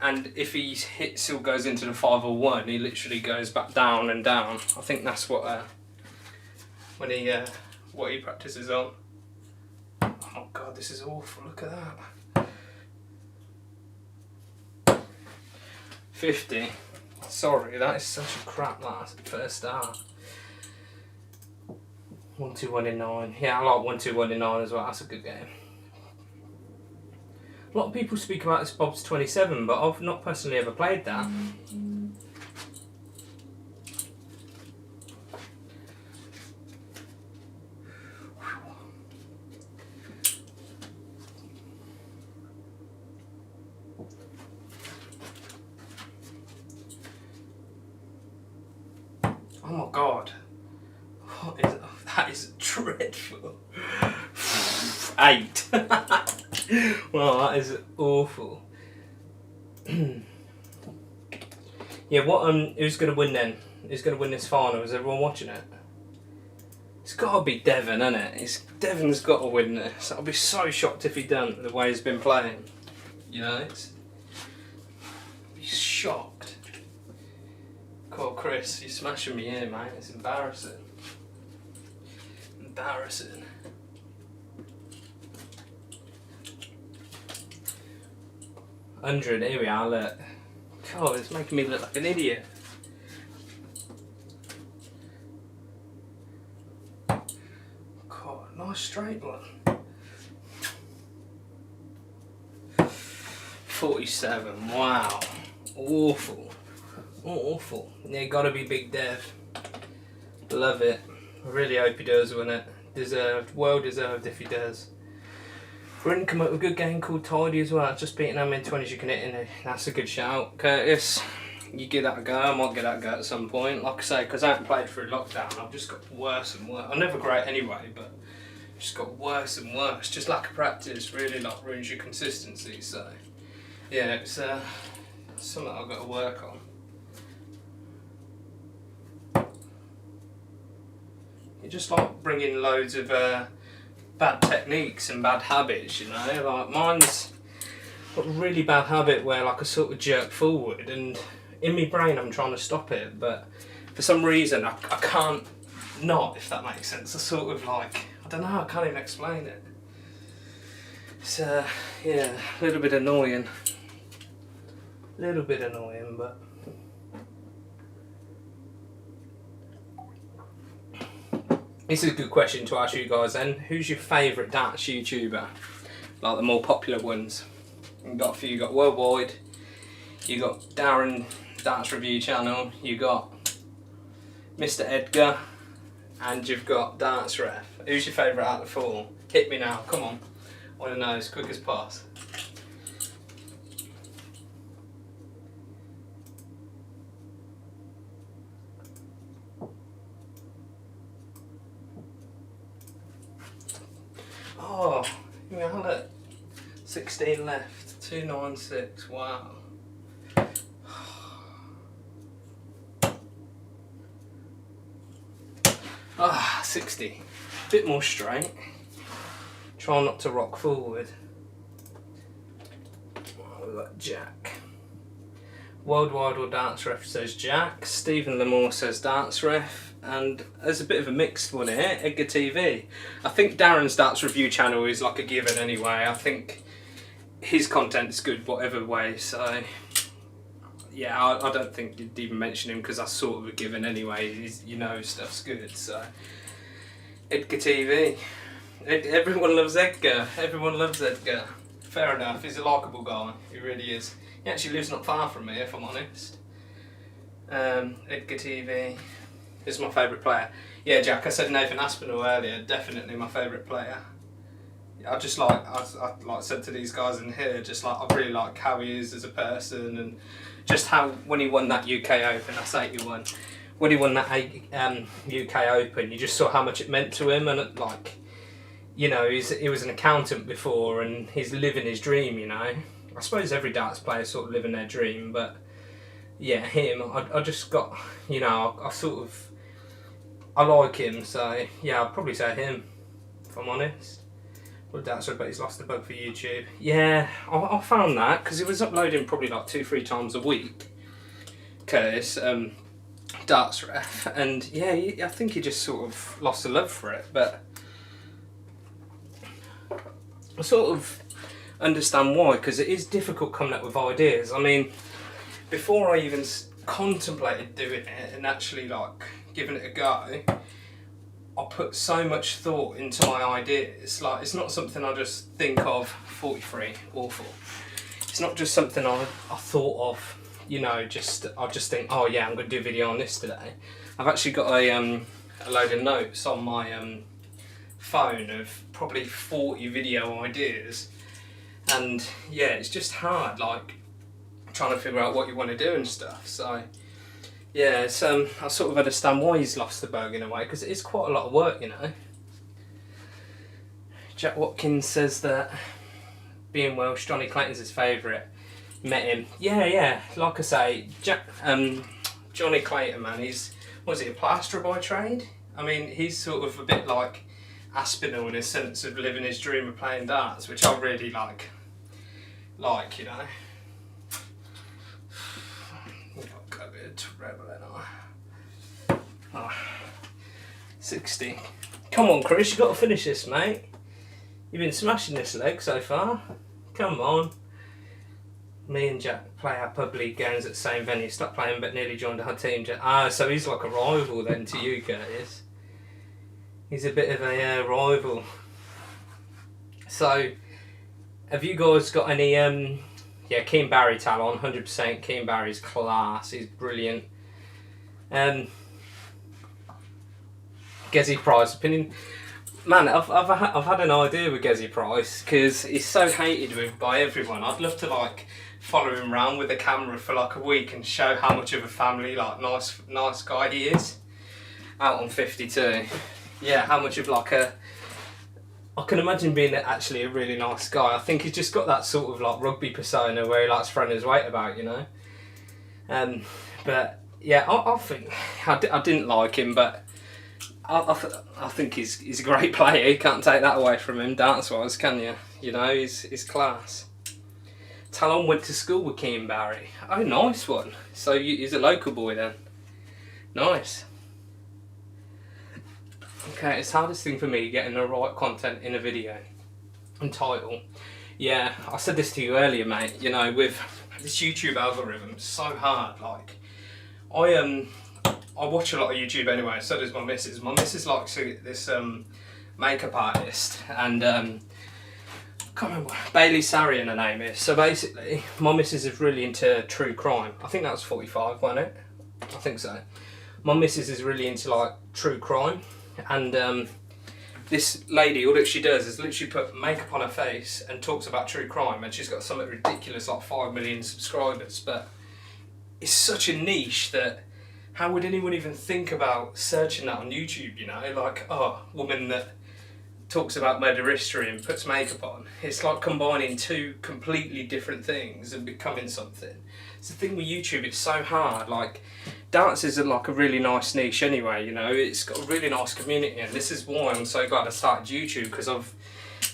and if he hits or goes into the 5 or 1, he literally goes back down and down. I think that's what when he what he practices on. Oh god, this is awful, look at that. 50. Sorry, that is such a crap last first start. 1, 2, 1 in 9. Yeah, I like 1, 2, 1 in 9 as well. That's a good game. A lot of people speak about this Bob's 27, but I've not personally ever played that. Oh my god. What is that is dreadful. 8. Well, that is awful. Yeah, who's gonna win then? Who's gonna win this final? Is everyone watching it? It's gotta be Devon, isn't it? Devon's gotta win this. I'll be so shocked if he don't, the way he's been playing. You know, I'll be shocked. Cool, Chris, you're smashing me here, mate. It's embarrassing. Embarrassing. $100, here we are, look. God, it's making me look like an idiot. God, nice straight one. 47, wow. Awful. Awful. Yeah, gotta be Big Dev. Love it. I really hope he does win it. Deserved. Well deserved if he does. We're going to come up with a good game called Tidy as well. Just beating how many 20s you can hit in it. That's a good shout. Curtis, you give that a go. I might give that a go at some point. Like I say, because I haven't played through lockdown, I've just got worse and worse. I'm never great anyway, but just got worse and worse. Just lack of practice really like ruins your consistency. So yeah, it's something I've got to work on. You just like bringing loads of bad techniques and bad habits, you know. Like mine's got a really bad habit where like I sort of jerk forward, and in my brain I'm trying to stop it, but for some reason I can't not, if that makes sense. I sort of like, I don't know, I can't even explain it. It's yeah, a little bit annoying. But this is a good question to ask you guys then. Who's your favourite darts YouTuber? Like the more popular ones. You've got a few, you got Worldwide, you got Darren Darts Review Channel, you got Mr. Edgar, and you've got Darts Ref. Who's your favourite out of the four? Hit me now, come on. I want to know as quick as possible. Oh, yeah, look. 16 left. 296. Wow. Ah, 60. Bit more straight. Try not to rock forward. Oh, we've got Jack. Worldwide or Darts Ref says Jack. Stephen Lamore says Darts Ref. And there's a bit of a mixed one here, Edgar TV. I think Darren's Darts Review Channel is like a given anyway. I think his content's good whatever way, so yeah, I don't think you'd even mention him because that's sort of a given anyway. You know, stuff's good, so Edgar TV. Everyone loves Edgar. Everyone loves Edgar. Fair enough, he's a likeable guy, he really is. He actually lives not far from me, if I'm honest. Edgar TV is my favourite player. Yeah, Jack, I said Nathan Aspinall earlier, definitely my favourite player. I just like, I like said to these guys in here, just like, I really like how he is as a person, and just how, when he won that UK Open, that's 81, when he won that UK Open, you just saw how much it meant to him, and like, you know, he was an accountant before, and he's living his dream, you know. I suppose every darts player sort of living their dream, but yeah, him, I just got, you know, I like him, so yeah, I'd probably say him, if I'm honest. Well, that's but he's lost the bug for YouTube. Yeah, I found that, because he was uploading probably like 2-3 times a week, Curtis, Darts Ref, and yeah, I think he just sort of lost the love for it, but I sort of understand why, because it is difficult coming up with ideas. I mean, before I even contemplated doing it and actually like giving it a go, I put so much thought into my ideas. Like, it's not something I just think of. 43, awful. It's not just something I thought of, you know, I just think, oh yeah, I'm going to do a video on this today. I've actually got a load of notes on my phone of probably 40 video ideas, and yeah, it's just hard, like trying to figure out what you want to do and stuff. So yeah, it's, I sort of understand why he's lost the bug in a way, because it is quite a lot of work, you know. Jack Watkins says that being Welsh, Johnny Clayton's his favourite. Met him. Yeah, like I say, Johnny Clayton, man, was he a plasterer by trade? I mean, he's sort of a bit like Aspinall in his sense of living his dream of playing darts, which I really like, you know. I've got a bit of treble in I. Oh, 60. Come on, Chris, you've got to finish this, mate. You've been smashing this leg so far. Come on. Me and Jack play our pub league games at the same venue. Stopped playing but nearly joined our team. So he's like a rival then to you, Curtis. He's a bit of a rival. So, have you guys got any yeah, Keane Barry talon, 100%. Keane Barry's class. He's brilliant. Gezi Price opinion. Man, I've had an idea with Gezi Price because he's so hated with by everyone. I'd love to like follow him around with a camera for like a week and show how much of a family, like nice guy he is. Out on 52. Yeah, how much of like a... I can imagine being actually a really nice guy. I think he's just got that sort of like rugby persona where he likes throwing his weight about, you know. But yeah, I think I didn't like him, but I think he's a great player. You can't take that away from him, dance-wise, can you? You know, he's class. Talon went to school with Keane Barry. Oh, nice one. So he's a local boy then. Nice. Okay, it's the hardest thing for me getting the right content in a video and title. Yeah, I said this to you earlier, mate. You know, with this YouTube algorithm, it's so hard. Like, I watch a lot of YouTube anyway. So does my missus. My missus likes this makeup artist, and I can't remember, Bailey Sarian her name is. So basically, my missus is really into true crime. I think that was 45, wasn't it? I think so. My missus is really into like true crime. And this lady, all that she does is literally put makeup on her face and talks about true crime, and she's got something ridiculous like 5 million subscribers. But it's such a niche that how would anyone even think about searching that on YouTube, you know? Like, oh, woman that talks about murder history and puts makeup on. It's like combining two completely different things and becoming something. It's the thing with YouTube, it's so hard. Like, dances are like a really nice niche anyway, you know. It's got a really nice community, and this is why I'm so glad I started YouTube, because I've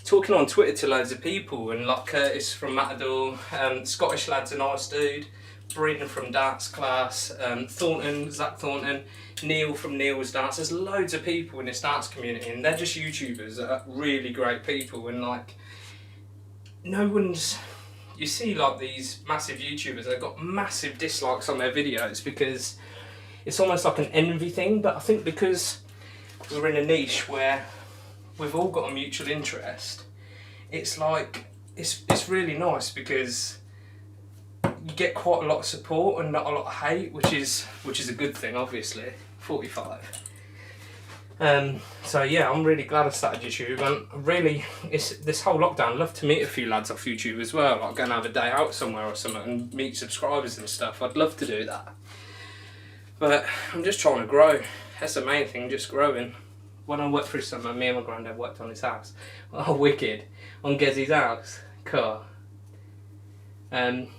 talking on Twitter to loads of people, and like Curtis from Matador, Scottish lad's a nice dude, Brendan from dance class, Zach Thornton, Neil from Neil's dance. There's loads of people in this dance community, and they're just YouTubers that are really great people, and like no one's... You see like these massive YouTubers, they've got massive dislikes on their videos because it's almost like an envy thing. But I think because we're in a niche where we've all got a mutual interest, it's like it's really nice because you get quite a lot of support and not a lot of hate, which is a good thing, obviously. 45. So yeah, I'm really glad I started YouTube, and really, it's this whole lockdown, I'd love to meet a few lads off YouTube as well, like go and have a day out somewhere or something and meet subscribers and stuff. I'd love to do that, but I'm just trying to grow. That's the main thing, just growing. When I worked through summer, me and my granddad worked on his house. Oh, wicked. On Gezi's house. Cool.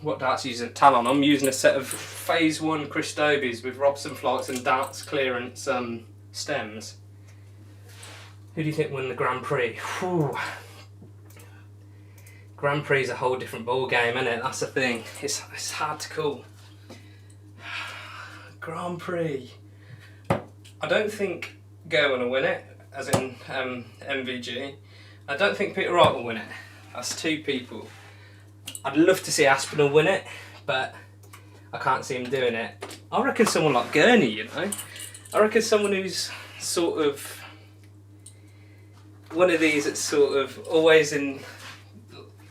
What darts are you using? Talon. I'm using a set of Phase 1 Christobis with Robson flights and darts clearance stems. Who do you think won the Grand Prix? Whew. Grand Prix is a whole different ball game, isn't it? That's the thing. It's hard to call. Grand Prix. I don't think Go will win it, as in MVG. I don't think Peter Wright will win it. That's two people. I'd love to see Aspinall win it, but I can't see him doing it. I reckon someone like Gurney, you know. I reckon someone who's sort of one of these that's sort of always in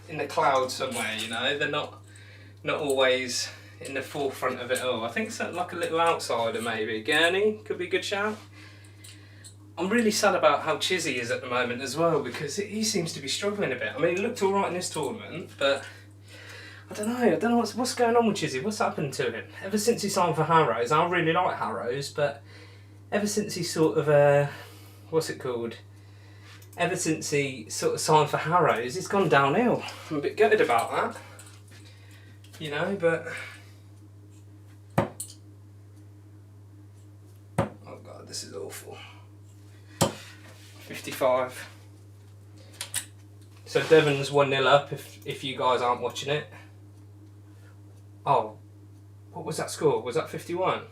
the cloud somewhere, you know. They're not always in the forefront of it all. I think something like a little outsider maybe. Gurney could be a good shout. I'm really sad about how Chizzy is at the moment as well, because he seems to be struggling a bit. I mean, he looked alright in this tournament, but I don't know what's going on with Chizzy. What's happened to him? Ever since he signed for Harrows, I really like Harrows, but ever since he sort of, what's it called? Ever since he sort of signed for Harrows, it's gone downhill. I'm a bit gutted about that, you know, but... Oh God, this is awful. 55. So Devon's 1-0 up if you guys aren't watching it. Oh, what was that score? Was that 51?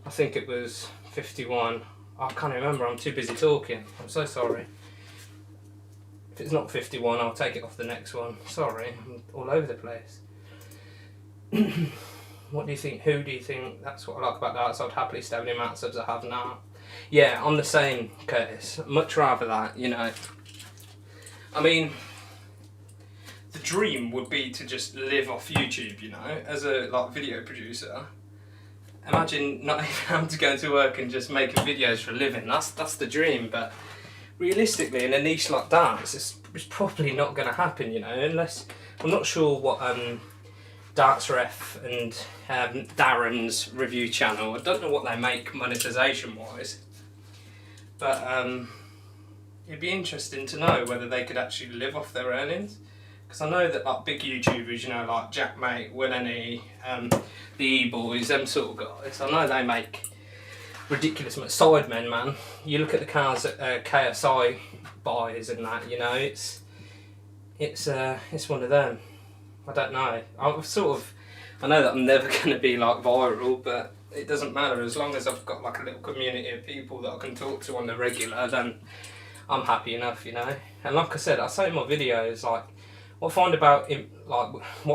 I think it was 51. I can't remember, I'm too busy talking. I'm so sorry. If it's not 51, I'll take it off the next one. Sorry, I'm all over the place. What do you think? Who do you think? That's what I like about that, so I'd happily stay with the amount of subs I have now. Yeah, I'm the same, Curtis. Much rather that, you know. I mean, the dream would be to just live off YouTube, you know, as a video producer. Imagine not even having to go to work and just making videos for a living. That's the dream. But realistically, in a niche like dance, it's probably not going to happen, you know, unless I'm not sure what Darts Ref and Darren's review channel. I don't know what they make monetization wise, but it'd be interesting to know whether they could actually live off their earnings. Because I know that like big YouTubers, you know, like Jackmate, Willany, the E-Boys, them sort of guys, I know they make ridiculous amounts. Sidemen, man. You look at the cars that KSI buys and that, you know, it's one of them. I don't know. I know that I'm never going to be like viral, but it doesn't matter as long as I've got like a little community of people that I can talk to on the regular. Then I'm happy enough, you know. And like I said, I say in my videos, like what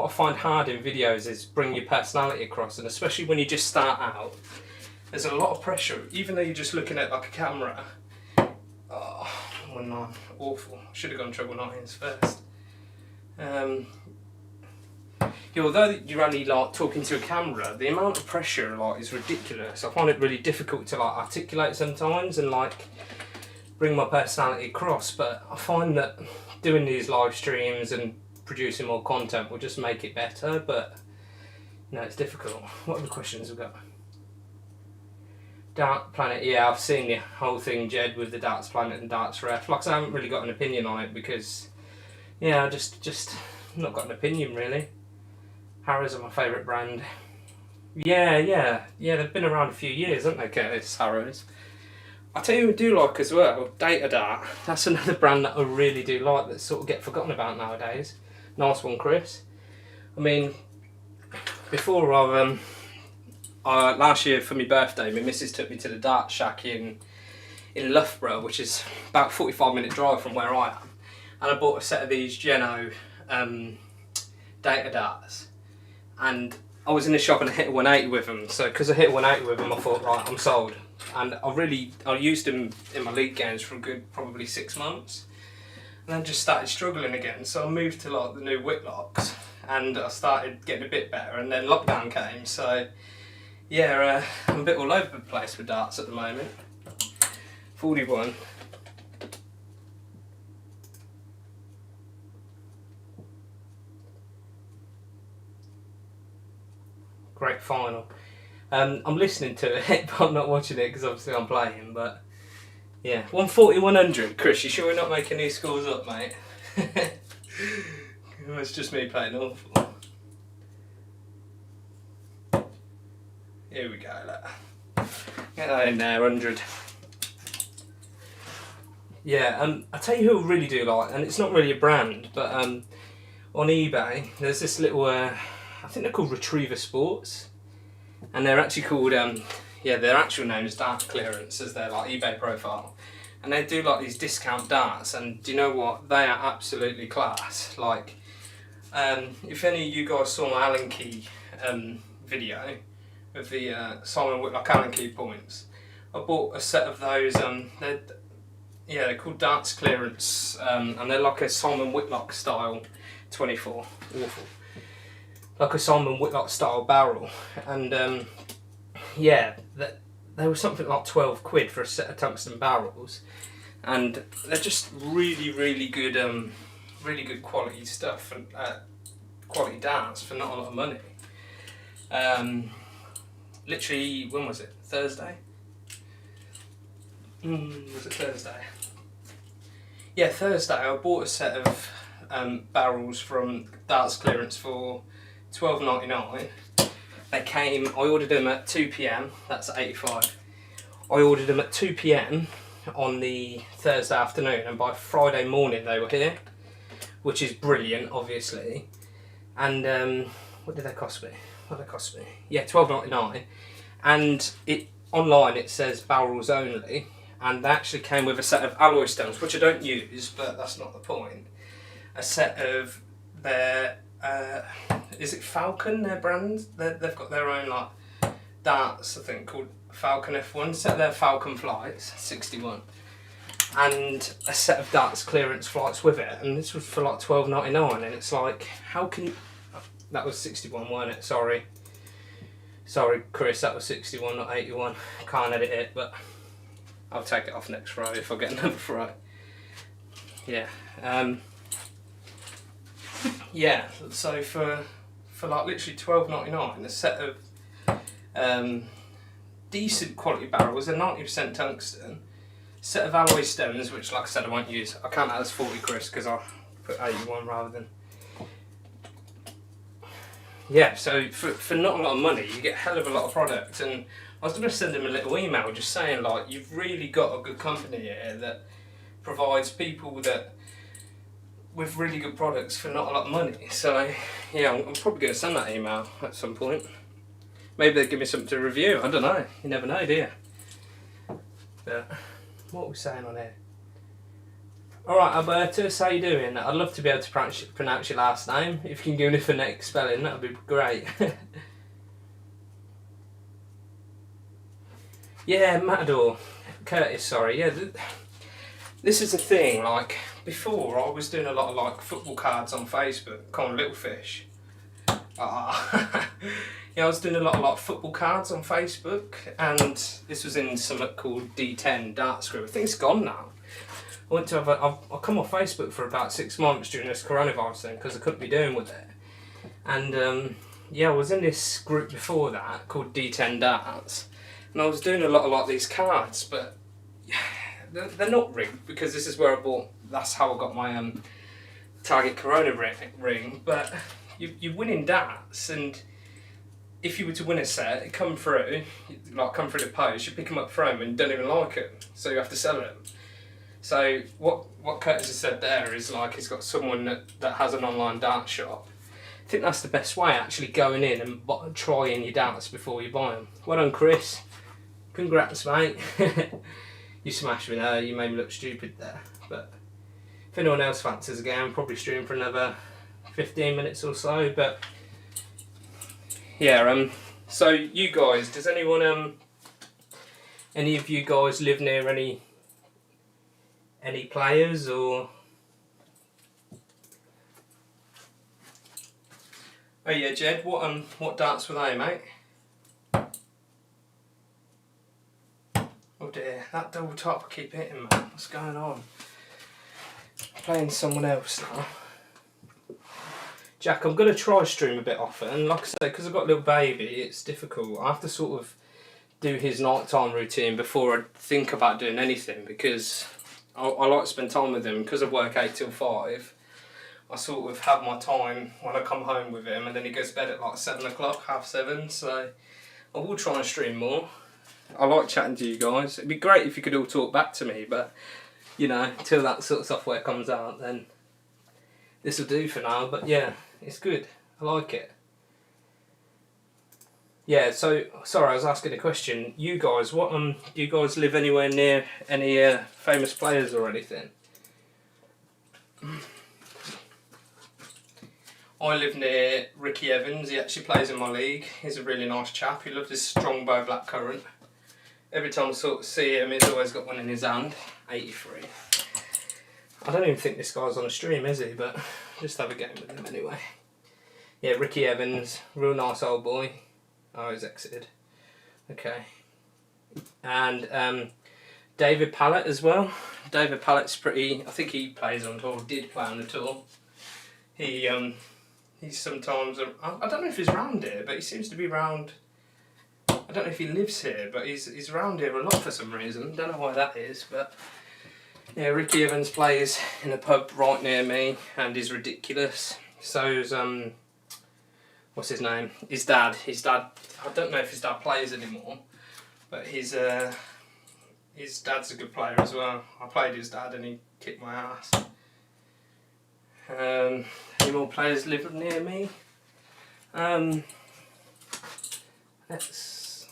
I find hard in videos is bring your personality across, and especially when you just start out, there's a lot of pressure. Even though you're just looking at like a camera. Oh, 1-9, awful. Should have gone treble 9s first. Yeah, although you're only like talking to a camera, the amount of pressure like is ridiculous. I find it really difficult to like articulate sometimes and like bring my personality across. But I find that doing these live streams and producing more content will just make it better. But you know, it's difficult. What other questions have we got? Dart Planet, yeah, I've seen the whole thing, Jed, with the Darts Planet and Darts Ref. Like I said, I haven't really got an opinion on it because, yeah, I just not got an opinion really. Harrows are my favourite brand. Yeah, they've been around a few years, haven't they, Curtis, Harrows? I tell you who I do like as well, Data Dart. That's another brand that I really do like that sort of get forgotten about nowadays. Nice one, Chris. I mean, before last year for my birthday, my missus took me to the Dart Shack in Loughborough, which is about a 45-minute drive from where I am. And I bought a set of these Geno Data Darts. And I was in the shop and I hit a 180 with them. So because I hit a 180 with them, I thought, right, I'm sold. And I used them in my league games for a good probably 6 months. And then just started struggling again. So I moved to like the new Whitlocks and I started getting a bit better, and then lockdown came. So yeah, I'm a bit all over the place with darts at the moment. 41. Great final. I'm listening to it, but I'm not watching it because obviously I'm playing. But yeah, 140, 100. Chris, you sure we're not making these scores up, mate? It's just me playing awful. Here we go, look. Get that in there, 100. Yeah, I tell you who I really do like, and it's not really a brand, but on eBay there's this little, I think they're called Retriever Sports, and they're actually called, their actual name is Dart Clearance as their like eBay profile, and they do like these discount darts, and do you know what? They are absolutely class. Like, if any of you guys saw my Allen Key video with the Simon Whitlock Allen Key points, I bought a set of those. They're called Darts Clearance, and they're like a Simon Whitlock style 24. Awful. Like a Simon Whitlock style barrel, and they were something like 12 quid for a set of tungsten barrels, and they're just really good, really good quality stuff and quality darts for not a lot of money. Literally, when was it? Thursday? Was it Thursday? Yeah, Thursday. I bought a set of barrels from Darts Clearance for $12.99. They came. I ordered them at 2 p.m. That's 85. I ordered them at 2 p.m. on the Thursday afternoon, and by Friday morning they were here, which is brilliant, obviously. And what did they cost me? What did they cost me? Yeah, $12.99. And online it says barrels only, and they actually came with a set of alloy stones, which I don't use, but that's not the point. A set of their, is it Falcon, their brand? They've got their own like darts, I think, called Falcon F1, set of their Falcon Flights, 61. and a set of darts clearance flights with it, and this was for like $12.99, and it's like, how can you... That was 61, weren't it? Sorry, Chris, that was 61, not 81. Can't edit it, but I'll take it off next Friday if I get another Friday. Yeah. Yeah, so for like literally $12.99, a set of decent quality barrels, a 90% tungsten, set of alloy stems, which like I said I won't use. I can't add as 40, Chris, because I'll put 81 rather than... Yeah, so for not a lot of money you get a hell of a lot of product, and I was going to send him a little email just saying like, you've really got a good company here that provides people that with really good products for not a lot of money. So yeah, I'm probably going to send that email at some point. Maybe they'll give me something to review, I don't know, you never know, do you? But what are we saying on here? Alright, Albertus, how you doing? I'd love to be able to pronounce your last name. If you can give me a phonetic spelling, that would be great. Yeah, Matador. Curtis, sorry. Yeah, this is the thing, like, before I was doing a lot of like football cards on Facebook, called Little Fish. Yeah, I was doing a lot of like football cards on Facebook, and this was in something called D10 Darts Group. I think it's gone now. I went to I've come off Facebook for about 6 months during this coronavirus thing because I couldn't be doing with it. And yeah, I was in this group before that called D10 Darts, and I was doing a lot of like these cards, but they're not rigged because this is where I bought. That's how I got my Target Corona ring. But you're winning darts, and if you were to win a set, it come through the post, you pick them up for home and don't even like them, so you have to sell them. So what Curtis has said there is like he's got someone that has an online dart shop. I think that's the best way, actually, going in and trying your darts before you buy them. Well done, Chris. Congrats, mate. You smashed me there, you made me look stupid there. But if anyone else fancies a game, I'm probably streaming for another 15 minutes or so. But yeah, so you guys, does anyone, any of you guys live near any players, or... Oh yeah, Jed, what darts were they, mate? Oh dear, that double top I keep hitting, man. What's going on? Playing someone else now. Jack, I'm going to try stream a bit often. Like I say, because I've got a little baby, it's difficult. I have to sort of do his nighttime routine before I think about doing anything, because I like to spend time with him. Because I work 8 till 5, I sort of have my time when I come home with him, and then he goes to bed at like 7 o'clock, half 7, so I will try and stream more. I like chatting to you guys. It'd be great if you could all talk back to me, but you know, until that sort of software comes out, then this will do for now. But yeah, it's good. I like it. Yeah, so sorry, I was asking a question. You guys, what do you guys live anywhere near any famous players or anything? I live near Ricky Evans. He actually plays in my league. He's a really nice chap. He loves his strongbow blackcurrant. Every time I sort of see him, he's always got one in his hand. 83. I don't even think this guy's on a stream, is he? But just have a game with him anyway. Yeah, Ricky Evans, real nice old boy. Oh, he's exited. Okay. And David Pallett as well. David Pallett's pretty... I think he plays on tour, did play on the tour. He's sometimes... I don't know if he's round here, but he seems to be round... I don't know if he lives here, but he's around here a lot for some reason. Don't know why that is, but... Yeah, Ricky Evans plays in a pub right near me, and he's ridiculous. So's... what's his name? His dad. I don't know if his dad plays anymore, but his dad's a good player as well. I played his dad and he kicked my ass. Any more players live near me? Let's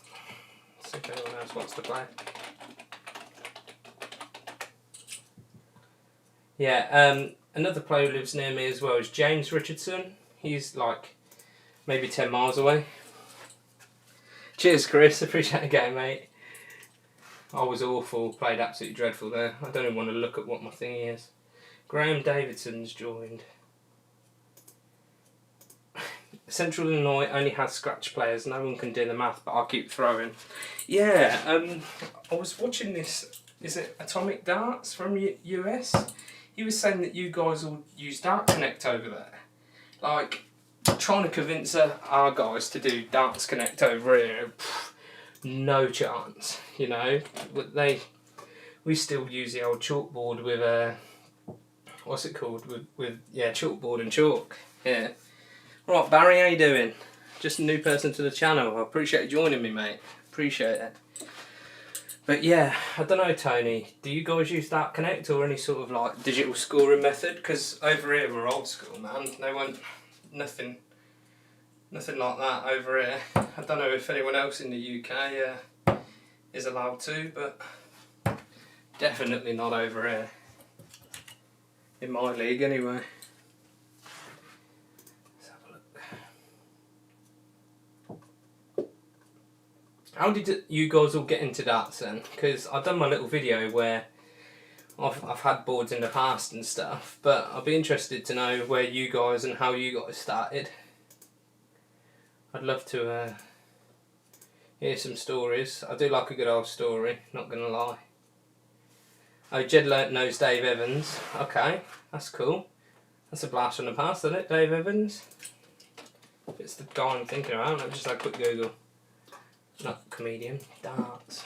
see if anyone else wants to play. Yeah, another player who lives near me as well is James Richardson. He's like maybe 10 miles away. Cheers, Chris. Appreciate the game, mate. I was awful, played absolutely dreadful there. I don't even want to look at what my thing is. Graham Davidson's joined. Central Illinois only has scratch players. No one can do the math, but I'll keep throwing. Yeah, I was watching this. Is it Atomic Darts from US? He was saying that you guys all use Dart Connect over there. Like, trying to convince our guys to do Darts Connect over here. No chance, you know. We still use the old chalkboard with what's it called? With chalkboard and chalk. Yeah. Right, Barry, how you doing? Just a new person to the channel. I appreciate you joining me, mate. Appreciate it. But yeah, I don't know, Tony. Do you guys use Dart Connect or any sort of like digital scoring method? Because over here we're old school, man. They won't nothing like that over here. I don't know if anyone else in the UK is allowed to, but definitely not over here. In my league, anyway. Let's have a look. How did you guys all get into darts then? Because I've done my little video where I've had boards in the past and stuff, but I'd be interested to know where you guys and how you guys started. I'd love to hear some stories. I do like a good old story, not gonna lie. Oh, Jed knows Dave Evans. Okay, that's cool. That's a blast from the past, isn't it, Dave Evans? If it's the guy I'm thinking about, let me just have a quick Google. Not comedian, darts.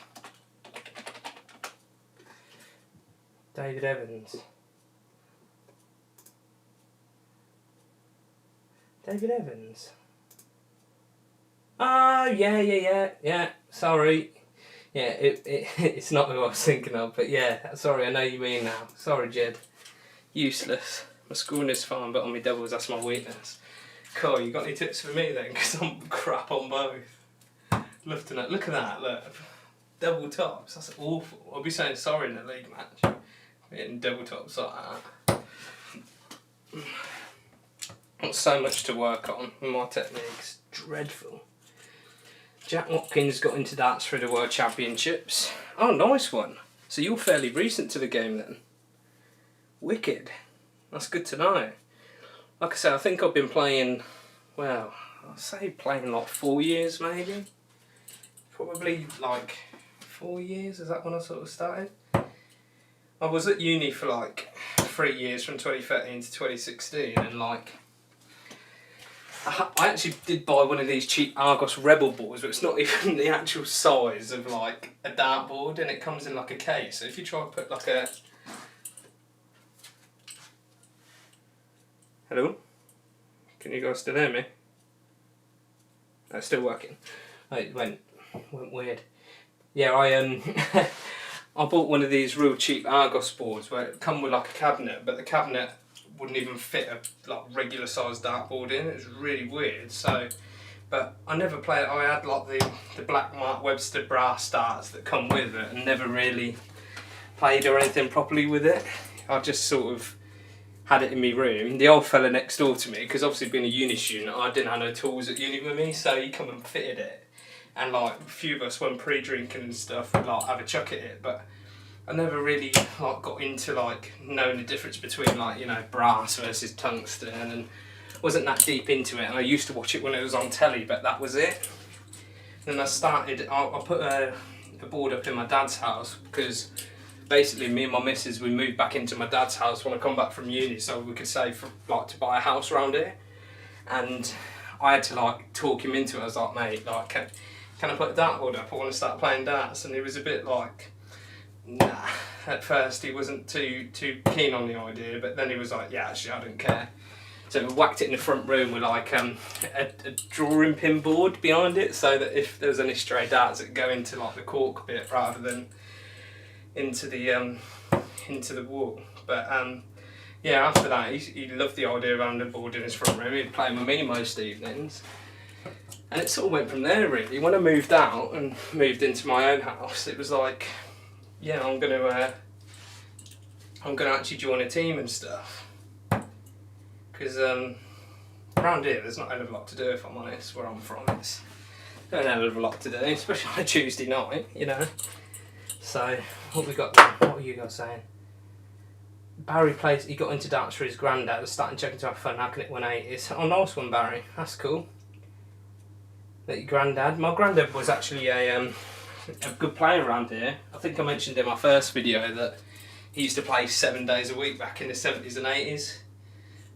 David Evans. David Evans. Oh, yeah. Sorry. Yeah, it's not who I was thinking of, but yeah, sorry, I know you mean now. Sorry, Jed. Useless. My scoring is fine, but on my doubles, that's my weakness. Cool, you got any tips for me then? Because I'm crap on both. Love to know. Look at that, look. Double tops, that's awful. I'll be saying sorry in the league match. Hitting double tops like that. Got so much to work on. My technique's dreadful. Jack Watkins got into darts through the World Championships. Oh, nice one. So you're fairly recent to the game then. Wicked. That's good to know. Like I said, I think I've been playing, well, I'll say playing like 4 years maybe. Probably like 4 years, is that when I sort of started? I was at uni for like 3 years from 2013 to 2016 and like I actually did buy one of these cheap Argos Rebel boards, but it's not even the actual size of like a dartboard, and it comes in like a case. So if you try to put like a... Hello? Can you guys still hear me? No, it's still working. Oh, it went weird. Yeah, I bought one of these real cheap Argos boards where it come with like a cabinet, but the cabinet wouldn't even fit a like regular sized dartboard in. It was really weird. So, but I never played. I had like the Black Mark Webster brass darts that come with it, and never really played or anything properly with it. I just sort of had it in my room. The old fella next door to me, because obviously being a uni student, I didn't have no tools at uni with me, so he come and fitted it. And like a few of us, when pre-drinking and stuff, would like have a chuck at it, but I never really like got into like knowing the difference between like, you know, brass versus tungsten, and wasn't that deep into it. And I used to watch it when it was on telly, but that was it. Then I started. I put a board up in my dad's house because basically me and my missus, we moved back into my dad's house when I come back from uni, so we could save for like to buy a house around here. And I had to like talk him into it. I was like, mate, like can I put a dartboard up? I want to start playing darts. And he was a bit like, nah. At first he wasn't too keen on the idea, but then he was like, yeah, actually I don't care. So we whacked it in the front room with like a drawing pin board behind it, so that if there was any stray darts, it'd go into like the cork bit rather than into the wall. But yeah, after that he loved the idea of having a board in his front room. He'd play with me most evenings, and it sort of went from there really. When I moved out and moved into my own house, it was like, yeah, I'm gonna actually join a team and stuff, because around here there's not a hell of a lot to do, if I'm honest. Where I'm from, it's not a hell of a lot to do, especially on a Tuesday night, you know. So, what we got then? What were you guys saying? Barry plays, he got into dance for his granddad, was starting checking to have fun, how can it win 80s? Oh, nice one, Barry, that's cool. That your granddad. My granddad was actually a good player around here. I think I mentioned in my first video that he used to play 7 days a week back in the 70s and 80s.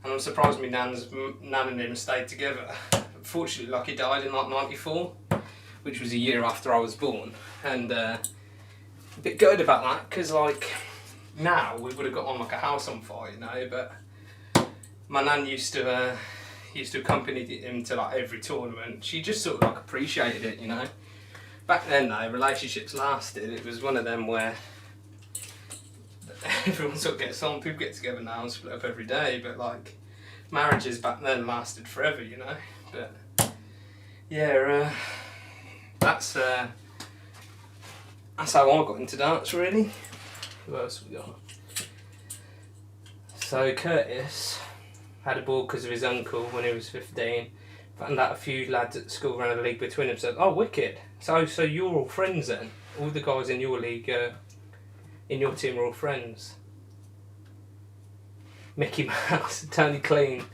And I'm surprised my nan and him stayed together. Unfortunately, like, he died in like 94, which was a year after I was born. And a bit gutted about that, because like, now we would have got on like a house on fire, you know, but my nan used to accompany him to like every tournament. She just sort of like appreciated it, you know. Back then though, relationships lasted. It was one of them where everyone sort of gets on, people get together now and split up every day, but like marriages back then lasted forever, you know. But yeah, that's how I got into dance, really. Who else we got? So Curtis had a ball because of his uncle when he was 15. Found out a few lads at school ran a league between them. Said, "Oh, wicked! So you're all friends then? All the guys in your league, in your team, are all friends." Mickey Mouse, Tony Klein.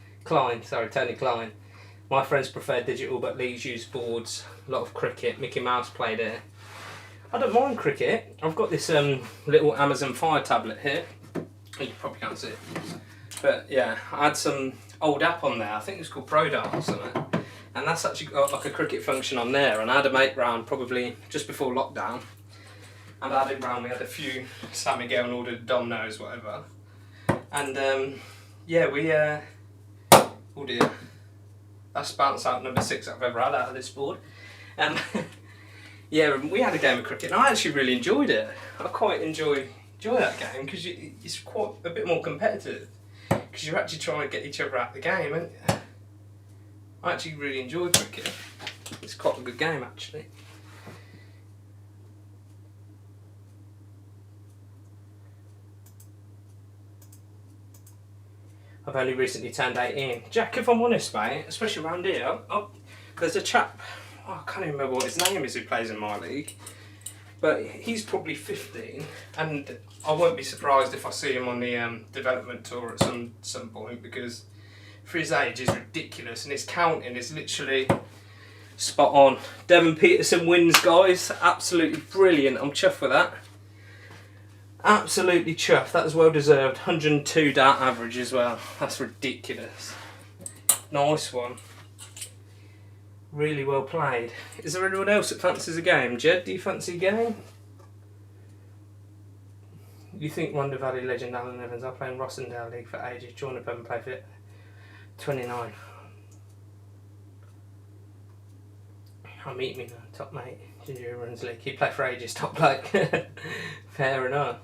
My friends prefer digital, but leagues use boards. A lot of cricket. Mickey Mouse played it. I don't mind cricket. I've got this little Amazon Fire tablet here. You probably can't see it. But yeah, I had some old app on there. I think it's called Pro Dart or something. And that's actually got like a cricket function on there. And I had a mate round probably just before lockdown. And I had him round. We had a few San Miguel and ordered dominoes, whatever. And yeah, we oh dear. That's bounce out number 6 I've ever had out of this board. Yeah, we had a game of cricket and I actually really enjoyed it. I quite enjoy that game because it's quite a bit more competitive because you're actually trying to get each other out of the game, and I actually really enjoy cricket. It's quite a good game actually. I've only recently turned 18. Jack, if I'm honest mate, especially around here, there's a chap, I can't even remember what his name is, who plays in my league, but he's probably 15, and I won't be surprised if I see him on the development tour at some point, because for his age he's ridiculous and his counting is literally spot on. Devon Peterson wins, guys, absolutely brilliant. I'm chuffed with that. Absolutely chuffed, that was well deserved. 102 dart average as well, that's ridiculous. Nice one. Really well played. Is there anyone else that fancies a game? Jed, do you fancy a game? You think Wonder Valley legend Alan Evans? I play in Rossendale League for ages. Join up and play for it. 29. I'll meet me now, top mate. Ginger runs league. He played for ages, top bloke. Fair enough.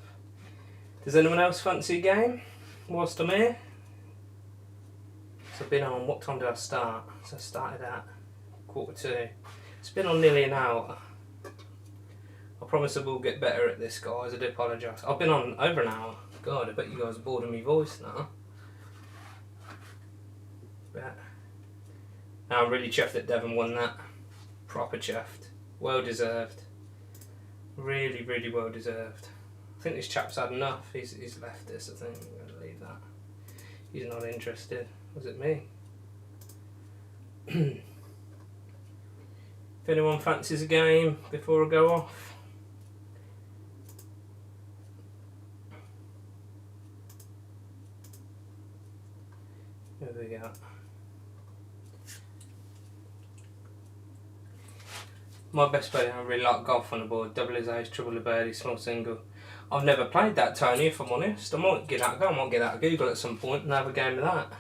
Does anyone else fancy a game whilst I'm here? So I've been on, what time did I start? So I started at 1:45. It's been on nearly an hour. I promise I will get better at this, guys. I do apologise. I've been on over an hour. God, I bet you guys are bored of my voice now. But now I'm really chuffed that Devon won that. Proper chuffed. Well deserved. Really, really well deserved. I think this chap's had enough. He's left this, I think. I'm going to leave that. He's not interested. Was it me? If anyone fancies a game before I go off. Here we go. My best player, I really like golf on the board. Double his ace, triple the birdie, small single. I've never played that, Tony, if I'm honest. I might get that a go. I might get out of Google at some point and have a game of that.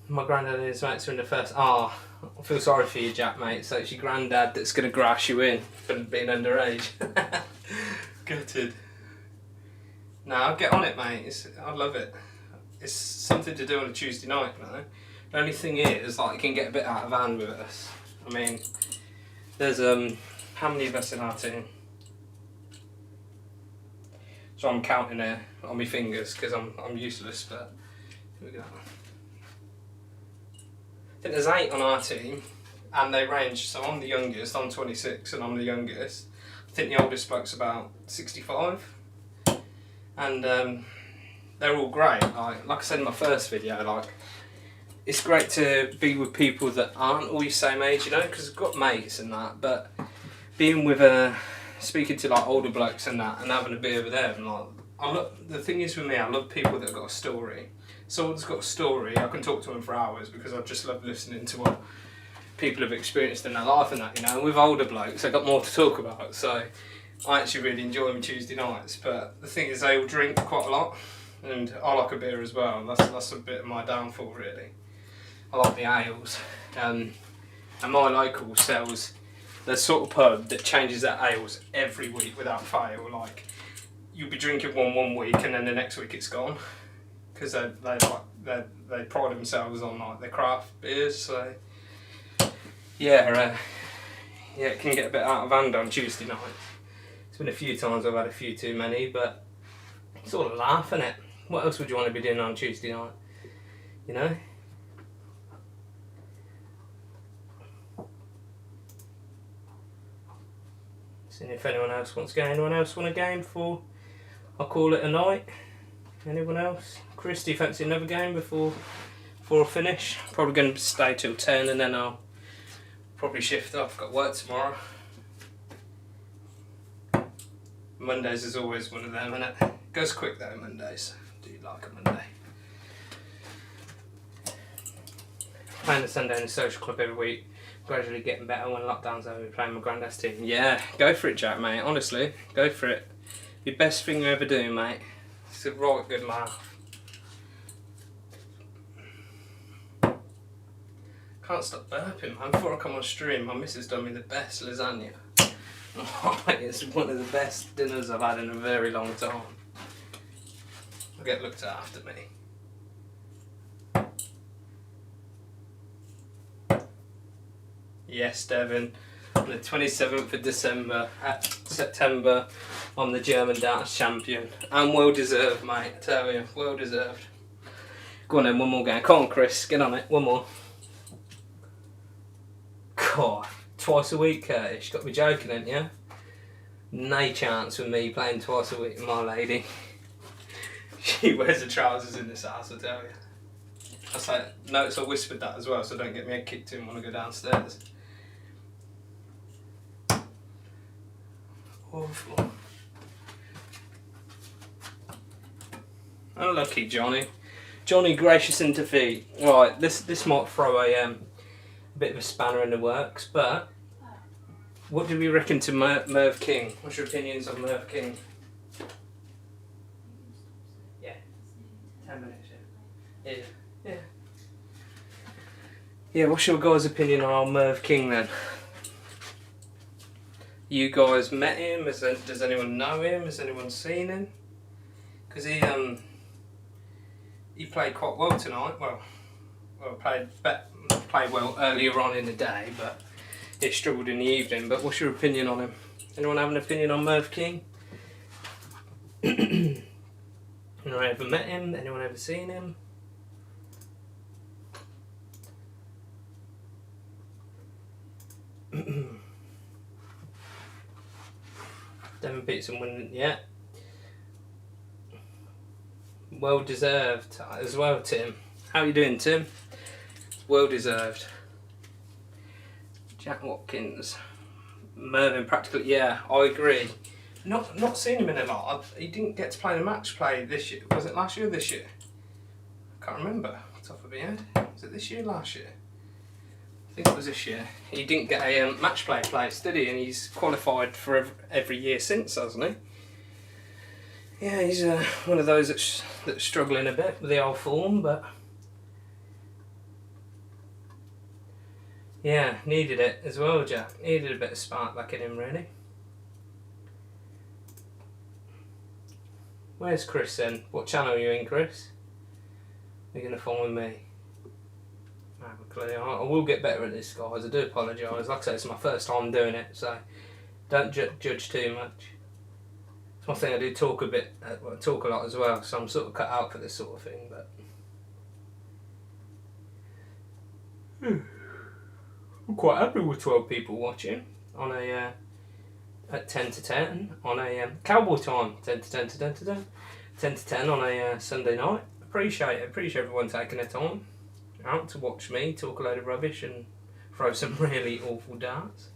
My granddad and his mates are in the first. I feel sorry for you, Jack, mate. So it's your granddad that's going to grass you in for being underage. Gutted. No, I'll get on it, mate. I love it. It's something to do on a Tuesday night, you know. The only thing is, like, it can get a bit out of hand with us. I mean, there's how many of us in our team? So I'm counting here on my fingers because I'm useless. But here we go. I think there's 8 on our team, and they range. So I'm the youngest. I'm 26, and I'm the youngest. think the oldest bloke's about 65, and they're all great. Like I said in my first video, like it's great to be with people that aren't all your same age, you know, because I've got mates and that, but being with speaking to like older blokes and that, and having a beer with them, like the thing is with me, I love people that have got a story. Someone's got a story, I can talk to them for hours because I just love listening to what people have experienced in their life and that, you know. And with older blokes, they've got more to talk about, so I actually really enjoy my Tuesday nights. But the thing is, they all drink quite a lot, and I like a beer as well. That's a bit of my downfall, really. I like the ales, and my local sells the sort of pub that changes their ales every week without fail. Like, you'll be drinking one week and then the next week it's gone, because they pride themselves on like their craft beers. So yeah, it can get a bit out of hand on Tuesday night. It's been a few times I've had a few too many, but it's all a laugh, isn't it? What else would you want to be doing on Tuesday night? You know? Seeing if anyone else wants to go. Anyone else want a game before I call it a night? Anyone else? Chris, do you fancy another game before I finish? Probably going to stay till 10 and then I'll probably shift off. Got work tomorrow. Mondays is always one of them, innit? Goes quick though, Mondays. Do you like a Monday? Playing the Sunday in the social club every week. Gradually getting better. When lockdown's over, playing my granddad's team. Yeah, go for it, Jack, mate. Honestly, go for it. Be best thing you ever do, mate. It's a right good laugh. Can't stop burping, man. Before I come on stream, my missus done me the best lasagna. It's one of the best dinners I've had in a very long time. I get looked after me. Yes, Devin. On the 27th of December, September, I'm the German darts champion. And well deserved, mate, I tell you. Well deserved. Go on then, one more game. Come on, Chris, get on it. One more. God, twice a week, Curtis. Got to be joking, ain't you? No chance with me playing twice a week with my lady. She wears the trousers in this house, I tell you. I say, notice I whispered that as well, so don't get me kicked in when I go downstairs. Awful. Unlucky Johnny. Johnny gracious in defeat. Right, this might throw a bit of a spanner in the works, but what do we reckon to Merv King? What's your opinions on Merv King? Yeah. 10 minutes, yeah. Yeah, what's your guys' opinion on Merv King then? You guys met him? Does anyone know him? Has anyone seen him? Because he played quite well tonight. Well, played well earlier on in the day, but he struggled in the evening. But what's your opinion on him? Anyone have an opinion on Merv King? Anyone ever met him? Anyone ever seen him? Devin Peterson winning, yeah. Well deserved as well, Tim. How are you doing, Tim? Well deserved. Jack Watkins. Mervyn practically, yeah, I agree. Not seen him in a lot. He didn't get to play the match play this year. Was it last year or this year? I can't remember off the top of my head. Was it this year or last year? I think it was this year. He didn't get a match play place, did he? And he's qualified for every year since, hasn't he? Yeah, he's one of those that's struggling a bit with the old form, but yeah, needed it as well, Jack. Needed a bit of spark back in him, really. Where's Chris then? What channel are you in, Chris? You're going to follow me. I will get better at this, guys. I do apologise. Like I said, it's my first time doing it, so don't judge too much. It's one thing I do talk a lot as well, so I'm sort of cut out for this sort of thing. But I'm quite happy with 12 people watching on a at 10 to 10 on a Cowboy time, 10 to 10 to 10 to 10, 10 to 10 on a Sunday night. Appreciate it. Appreciate everyone taking their time out to watch me talk a load of rubbish and throw some really awful darts.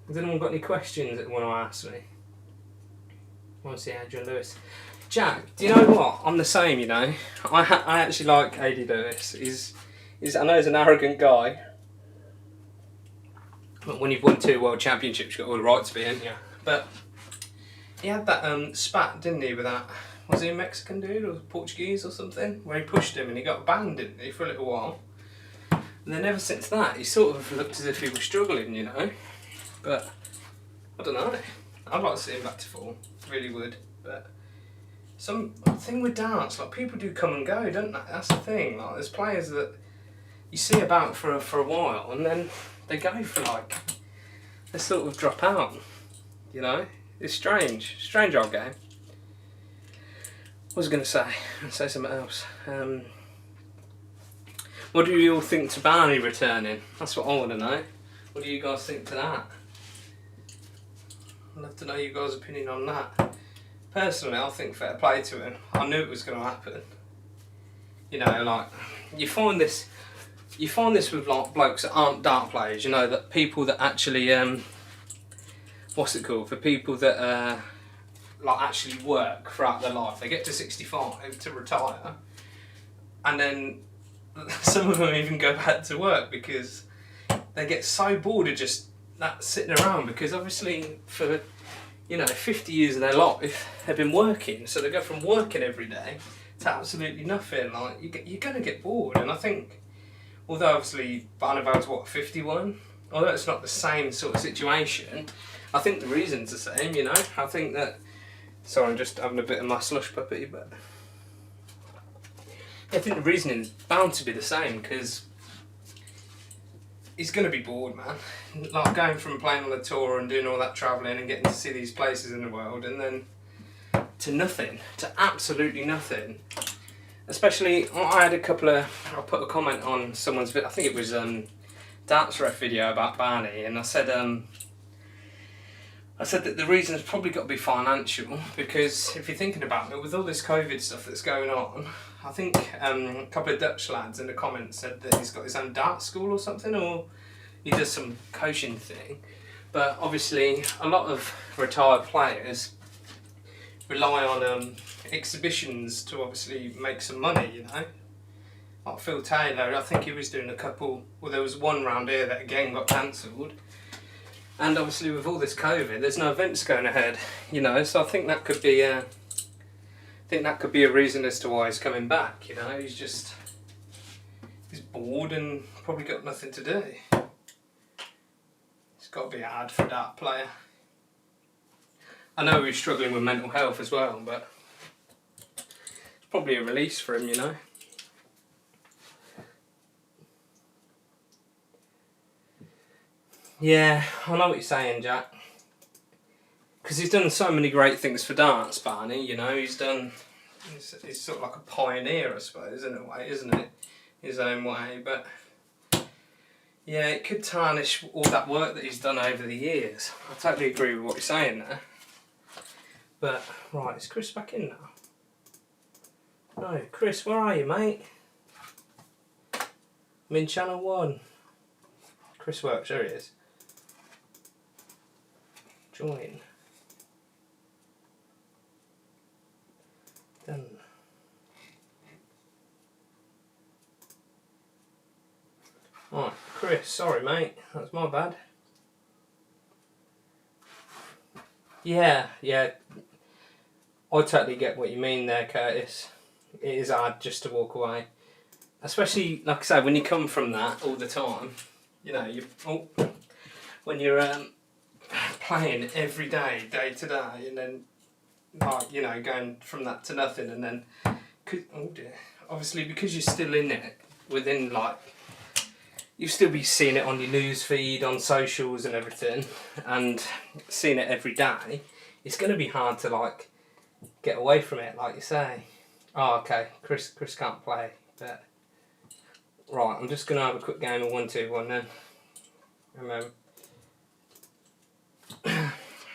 Has anyone got any questions that they want to ask me? I want to see Adrian Lewis. Jack, do you know what? I'm the same, you know. I actually like AD Lewis. I know he's an arrogant guy, but when you've won 2 world championships, you've got all the right to be, haven't you? But he had that spat, didn't he, with that, was he a Mexican dude or Portuguese or something? Where he pushed him and he got banned, didn't he, for a little while. And then ever since that, he sort of looked as if he was struggling, you know. But, I don't know. I'd like to see him back to form. Really would. But, some thing with darts, like, people do come and go, don't they? That's the thing. Like, there's players that you see about for a while and then they go for, like, they sort of drop out, you know. It's strange. Strange old game. What was I going to say? I'll say something else. What do you all think to Barney returning? That's what I want to know. What do you guys think to that? I'd love to know your guys' opinion on that. Personally, I think fair play to him. I knew it was going to happen. You know, like, you find this with like blokes that aren't dart players. You know, that people that actually what's it called? For people that like actually work throughout their life, they get to 65 to retire, and then some of them even go back to work because they get so bored of just that sitting around, because obviously for 50 years of their life they've been working, so they go from working every day to absolutely nothing. Like, you're going to get bored. And I think, although obviously Barnavel's 51, although it's not the same sort of situation, I think the reason's the same, you know. I think that, sorry, I'm just having a bit of my slush puppy, but I think the reasoning's bound to be the same, because he's going to be bored, man. Like, going from playing on a tour and doing all that travelling and getting to see these places in the world, and then to nothing, to absolutely nothing. Especially, I had I put a comment on someone's video, I think it was Darts Ref video about Barney, and I said that the reason's probably got to be financial, because if you're thinking about it, with all this COVID stuff that's going on, I think a couple of Dutch lads in the comments said that he's got his own dart school or something, or he does some coaching thing. But obviously a lot of retired players rely on exhibitions to obviously make some money, you know. Like Phil Taylor, I think he was doing a couple, well, there was one round here that again got cancelled. And obviously with all this COVID, there's no events going ahead, you know, so I think that could be a reason as to why he's coming back, you know. He's bored and probably got nothing to do. It's got to be hard for a dart player. I know he's struggling with mental health as well, but it's probably a release for him, you know. Yeah, I know what you're saying, Jack. Because he's done so many great things for darts, Barney, you know. He's sort of like a pioneer, I suppose, in a way, isn't it? His own way, but yeah, it could tarnish all that work that he's done over the years. I totally agree with what you're saying there. But, right, is Chris back in now? No, Chris, where are you, mate? I'm in channel 1. Chris Works, there he is. Join. Done. Right, Chris, sorry mate, that's my bad. Yeah, I totally get what you mean there, Curtis. It is hard just to walk away. Especially, like I say, when you come from that all the time, you know, when you're playing every day, day to day, and then, like, you know, going from that to nothing, and then, oh dear, obviously because you're still in it, within, like, you'll still be seeing it on your news feed, on socials and everything, and seeing it every day, it's going to be hard to, like, get away from it, like you say. Oh, okay, Chris can't play, but right, I'm just going to have a quick game of 1-2-1 then.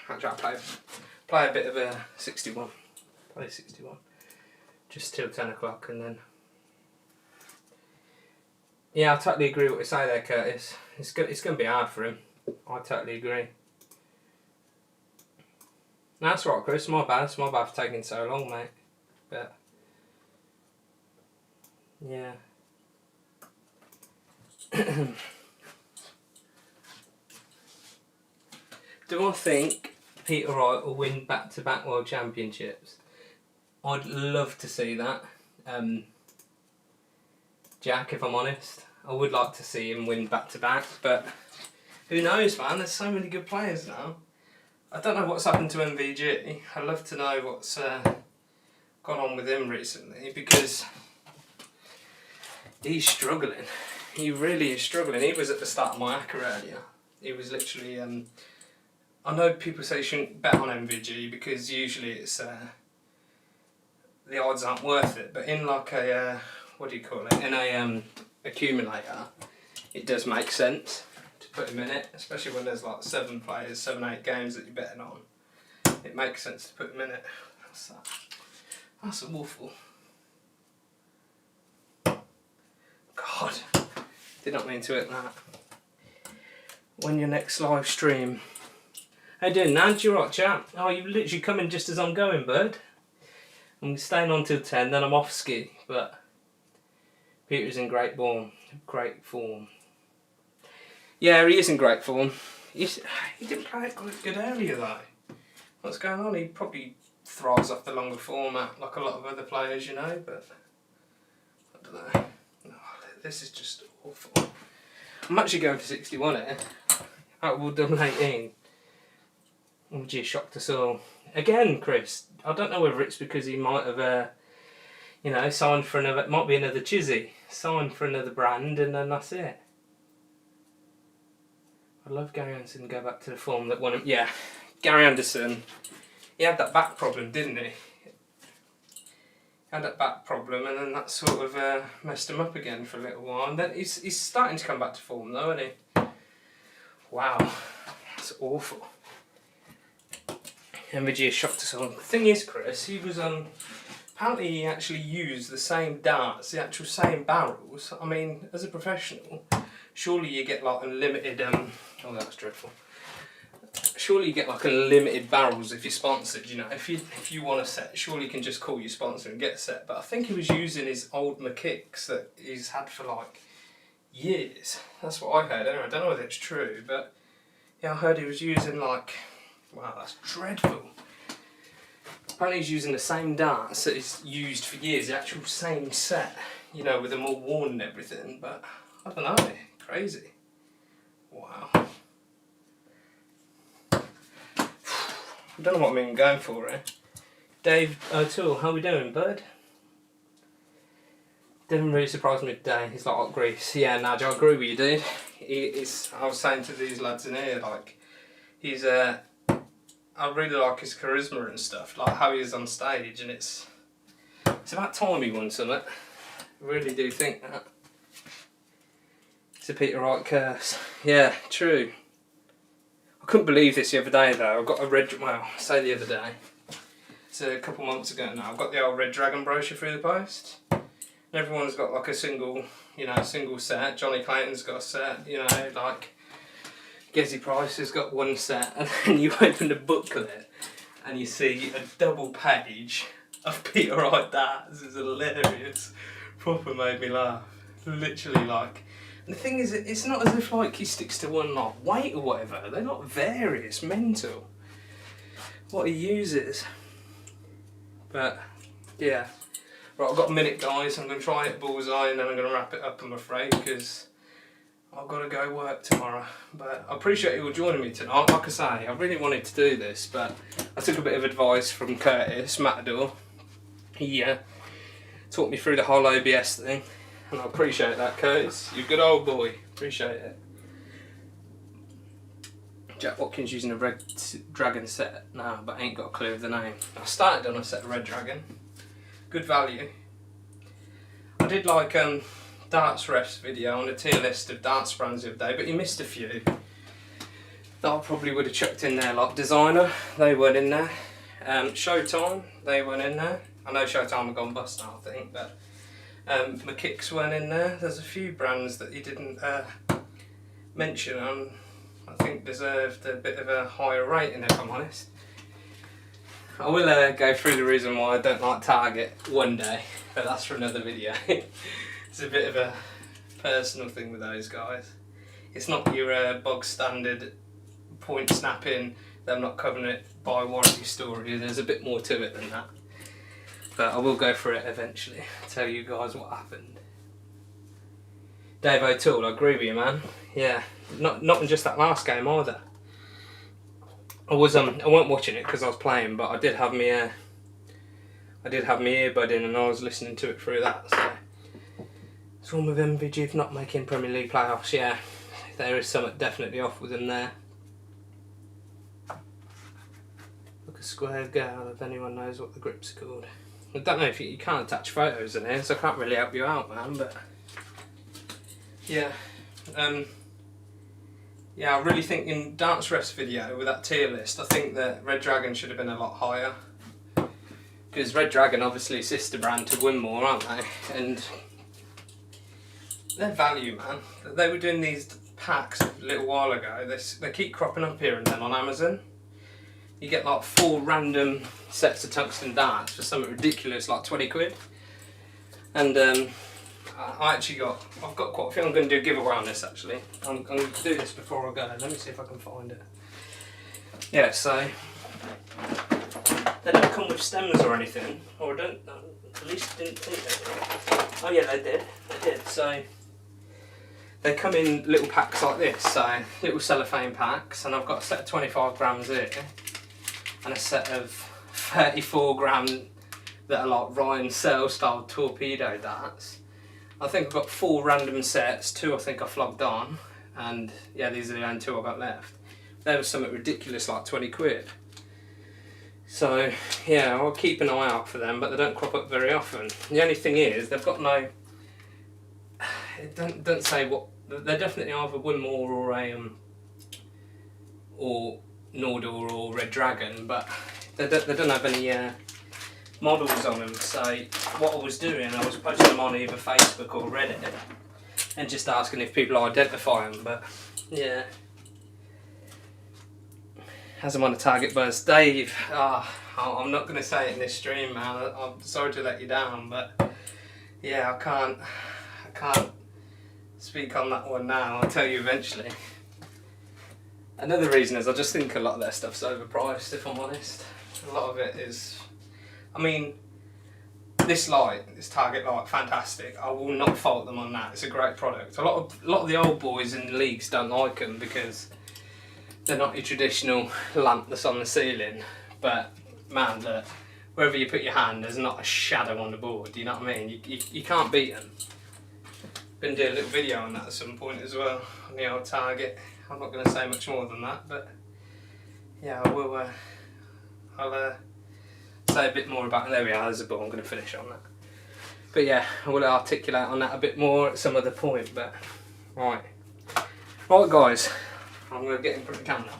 Actually, I play a bit of a 61. Play 61. Just till 10 o'clock and then... Yeah, I totally agree with what you say there, Curtis. It's going to be hard for him. I totally agree. No, that's right, Chris. My bad. It's my bad for taking so long, mate. But... yeah. Do I think Peter Wright will win back-to-back World Championships? I'd love to see that. Jack, if I'm honest. I would like to see him win back-to-back, but who knows, man? There's so many good players now. I don't know what's happened to MVG. I'd love to know what's gone on with him recently, because he's struggling. He really is struggling. He was at the start of my acca earlier. He was literally... I know people say you shouldn't bet on MVG because usually it's the odds aren't worth it, but in like a what do you call it? In a accumulator, it does make sense to put him in it, especially when there's like 7 players, 7, 8 games that you're betting on. It makes sense to put him in it. What's that? That's awful. God, did not mean to hit that. When your next live stream. How you doing, Nance? You right, chap? Oh, you literally coming just as I'm going, bud. I'm staying on till 10, then I'm off ski. But Peter's in great form. Yeah, he is in great form. He didn't play it good earlier though. What's going on? He probably thrives off the longer format, like a lot of other players, you know. But I don't know. Oh, this is just awful. I'm actually going for 61 here. Out of double 18. Oh gee, shocked us all. Again, Chris, I don't know whether it's because he might have, you know, signed for another, it might be another Chizzy, signed for another brand and then that's it. I'd love Gary Anderson to go back to the form that won him. Yeah, Gary Anderson, he had that back problem, didn't he? Had that back problem and then that sort of messed him up again for a little while. And then he's starting to come back to form though, isn't he? Wow, that's awful. MVG has shocked us all. The thing is, Chris, he was apparently he actually used the same darts, the actual same barrels. I mean, as a professional, surely you get like unlimited. Oh, that's dreadful. Surely you get like unlimited barrels if you're sponsored. You know, if you want a set, surely you can just call your sponsor and get a set. But I think he was using his old McKicks that he's had for like years. That's what I heard. Anyway, I don't know whether it's true, but yeah, I heard he was using like. Wow, that's dreadful. Apparently he's using the same darts that he's used for years, the actual same set, you know, with them all worn and everything, but I don't know, crazy. Wow. I don't know what I'm even going for here. Dave O'Toole, how we doing, bud? Devin really surprised me today. He's like hot grease. Yeah, Naj, I agree with you, dude. I was saying to these lads in here, like, he's I really like his charisma and stuff, like how he is on stage, and it's about time he won something. I really do think that. It's a Peter Wright curse. Yeah, true. I couldn't believe this the other day though. I got a red, well, I say the other day. It's a couple months ago now. I got the old Red Dragon brochure through the post. And everyone's got like a single, you know, single set. Johnny Clayton's got a set, you know, like Gezi Price has got one set, and then you open the booklet and you see a double page of Peter Wright darts. This is hilarious. Proper made me laugh. Literally, like. And the thing is, it's not as if like he sticks to one like weight or whatever. They're not various, mental. What he uses. But yeah. Right, I've got a minute, guys. I'm going to try it bullseye and then I'm going to wrap it up, I'm afraid, because I've got to go work tomorrow. But I appreciate you all joining me tonight. Like I say, I really wanted to do this, but I took a bit of advice from Curtis Matador. He taught me through the whole OBS thing, and I appreciate that, Curtis. You're a good old boy. Appreciate it. Jack Watkins using a Red Dragon set now, but ain't got a clue of the name. I started on a set of Red Dragon. Good value. I did like Darts Ref's video on a tier list of darts brands the other day, but you missed a few. that I probably would have chucked in there, like Designer, they weren't in there. Showtime, they weren't in there. I know Showtime have gone bust now, I think, but my kicks weren't in there. There's a few brands that you didn't mention and I think deserved a bit of a higher rating, if I'm honest. I will go through the reason why I don't like Target one day, but that's for another video. It's a bit of a personal thing with those guys. It's not your bog standard point snapping, them not covering it by warranty story. There's a bit more to it than that. But I will go through it eventually, tell you guys what happened. Dave O'Toole, I agree with you, man. Yeah, not in just that last game either. I weren't watching it because I was playing, but I did have my earbud in and I was listening to it through that. So it's wrong with MVG for not making Premier League playoffs. Yeah, there is something definitely off with them there. Look a square girl, if anyone knows what the grip's called. I don't know if you can't attach photos in here, so I can't really help you out, man. But yeah, yeah, I really think in Dance Ref's video with that tier list, I think that Red Dragon should have been a lot higher. Because Red Dragon, obviously, sister brand to Winmore, aren't they? And their value, man. They were doing these packs a little while ago. They keep cropping up here and then on Amazon. You get like 4 random sets of tungsten darts for something ridiculous, like 20 quid. And I've got quite a few. I'm going to do a giveaway on this actually. I'm going to do this before I go. Let me see if I can find it. Yeah, so they don't come with stems or anything, or I don't. At least didn't think they did. Oh yeah, they did. They did. So they come in little packs like this. So little cellophane packs, and I've got a set of 25 grams here, and a set of 34 gram that are like Ryan Searle style torpedo darts. I think I've got 4 random sets, 2 I think I flogged on, and yeah, these are the only 2 I've got left. They were something ridiculous, like 20 quid. So yeah, I'll keep an eye out for them, but they don't crop up very often. The only thing is, they've got no, it don't say what, they're definitely either Winmore or or Nordor or Red Dragon, but they don't have any models on them. So what I was doing, I was posting them on either Facebook or Reddit and just asking if people identify them. But yeah, as I'm on a Target buzz, Dave, I'm not going to say it in this stream, man. I'm sorry to let you down, but yeah, I can't speak on that one now. I'll tell you eventually. Another reason is I just think a lot of their stuff's overpriced, if I'm honest. A lot of it is, I mean, this Target light, fantastic. I will not fault them on that. It's a great product. A lot of the old boys in the leagues don't like them because they're not your traditional lamp that's on the ceiling. But man, wherever you put your hand, there's not a shadow on the board. Do you know what I mean? You can't beat them. Been doing a little video on that at some point as well, on the old Target. I'm not going to say much more than that, but yeah, I will. I'll say a bit more about it. There we are, there's a ball. I'm going to finish on that. But yeah, I will articulate on that a bit more at some other point. But right guys, I'm going to get in front of the camera.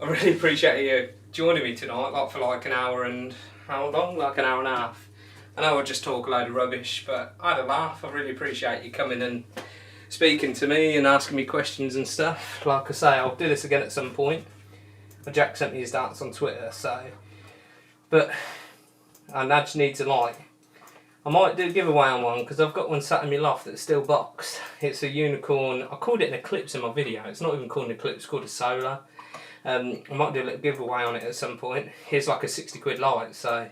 I really appreciate you joining me tonight, like for like an hour and how long? Like an hour and a half. I know I just talk a load of rubbish, but I had a laugh. I really appreciate you coming and speaking to me and asking me questions and stuff. Like I say, I'll do this again at some point. Jack sent me his darts on Twitter, so. But Nudge needs a like. I might do a giveaway on one because I've got one sat in my loft that's still boxed. It's a unicorn. I called it an eclipse in my video. It's not even called an eclipse, it's called a solar. I might do a little giveaway on it at some point. Here's like a 60 quid light, so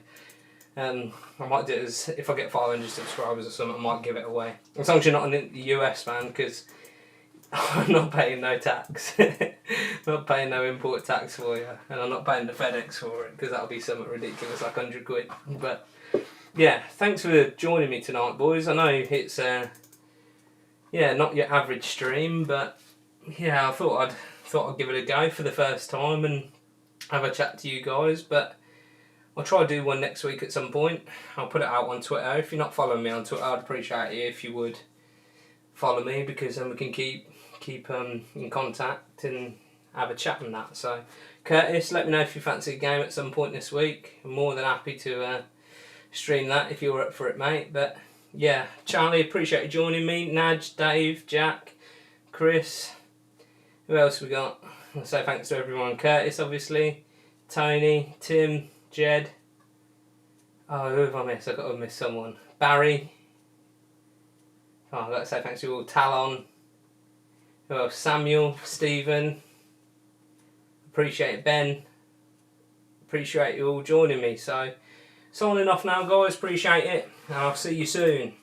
I might do it as, if I get 500 subscribers or something, I might give it away. As long as you're not in the US, man, because I'm not paying no tax. Not paying no import tax for you, and I'm not paying the FedEx for it because that'll be something ridiculous, like 100 quid. But yeah, thanks for joining me tonight, boys. I know it's yeah, not your average stream, but yeah, I thought I'd give it a go for the first time and have a chat to you guys. But I'll try to do one next week at some point. I'll put it out on Twitter. If you're not following me on Twitter, I'd appreciate it if you would follow me, because then we can keep in contact and have a chat on that. So Curtis, let me know if you fancy a game at some point this week. I'm more than happy to stream that if you're up for it, mate. But yeah, Charlie, appreciate you joining me. Nudge, Dave, Jack, Chris, who else we got? I'll say thanks to everyone. Curtis, obviously, Tony, Tim, Jed. Oh, who have I missed? I've got to miss someone. Barry. Oh, I've got to say thanks to you all. Talon. Who else? Samuel, Stephen. Appreciate it, Ben. Appreciate you all joining me. So, signing off now, guys. Appreciate it. And I'll see you soon.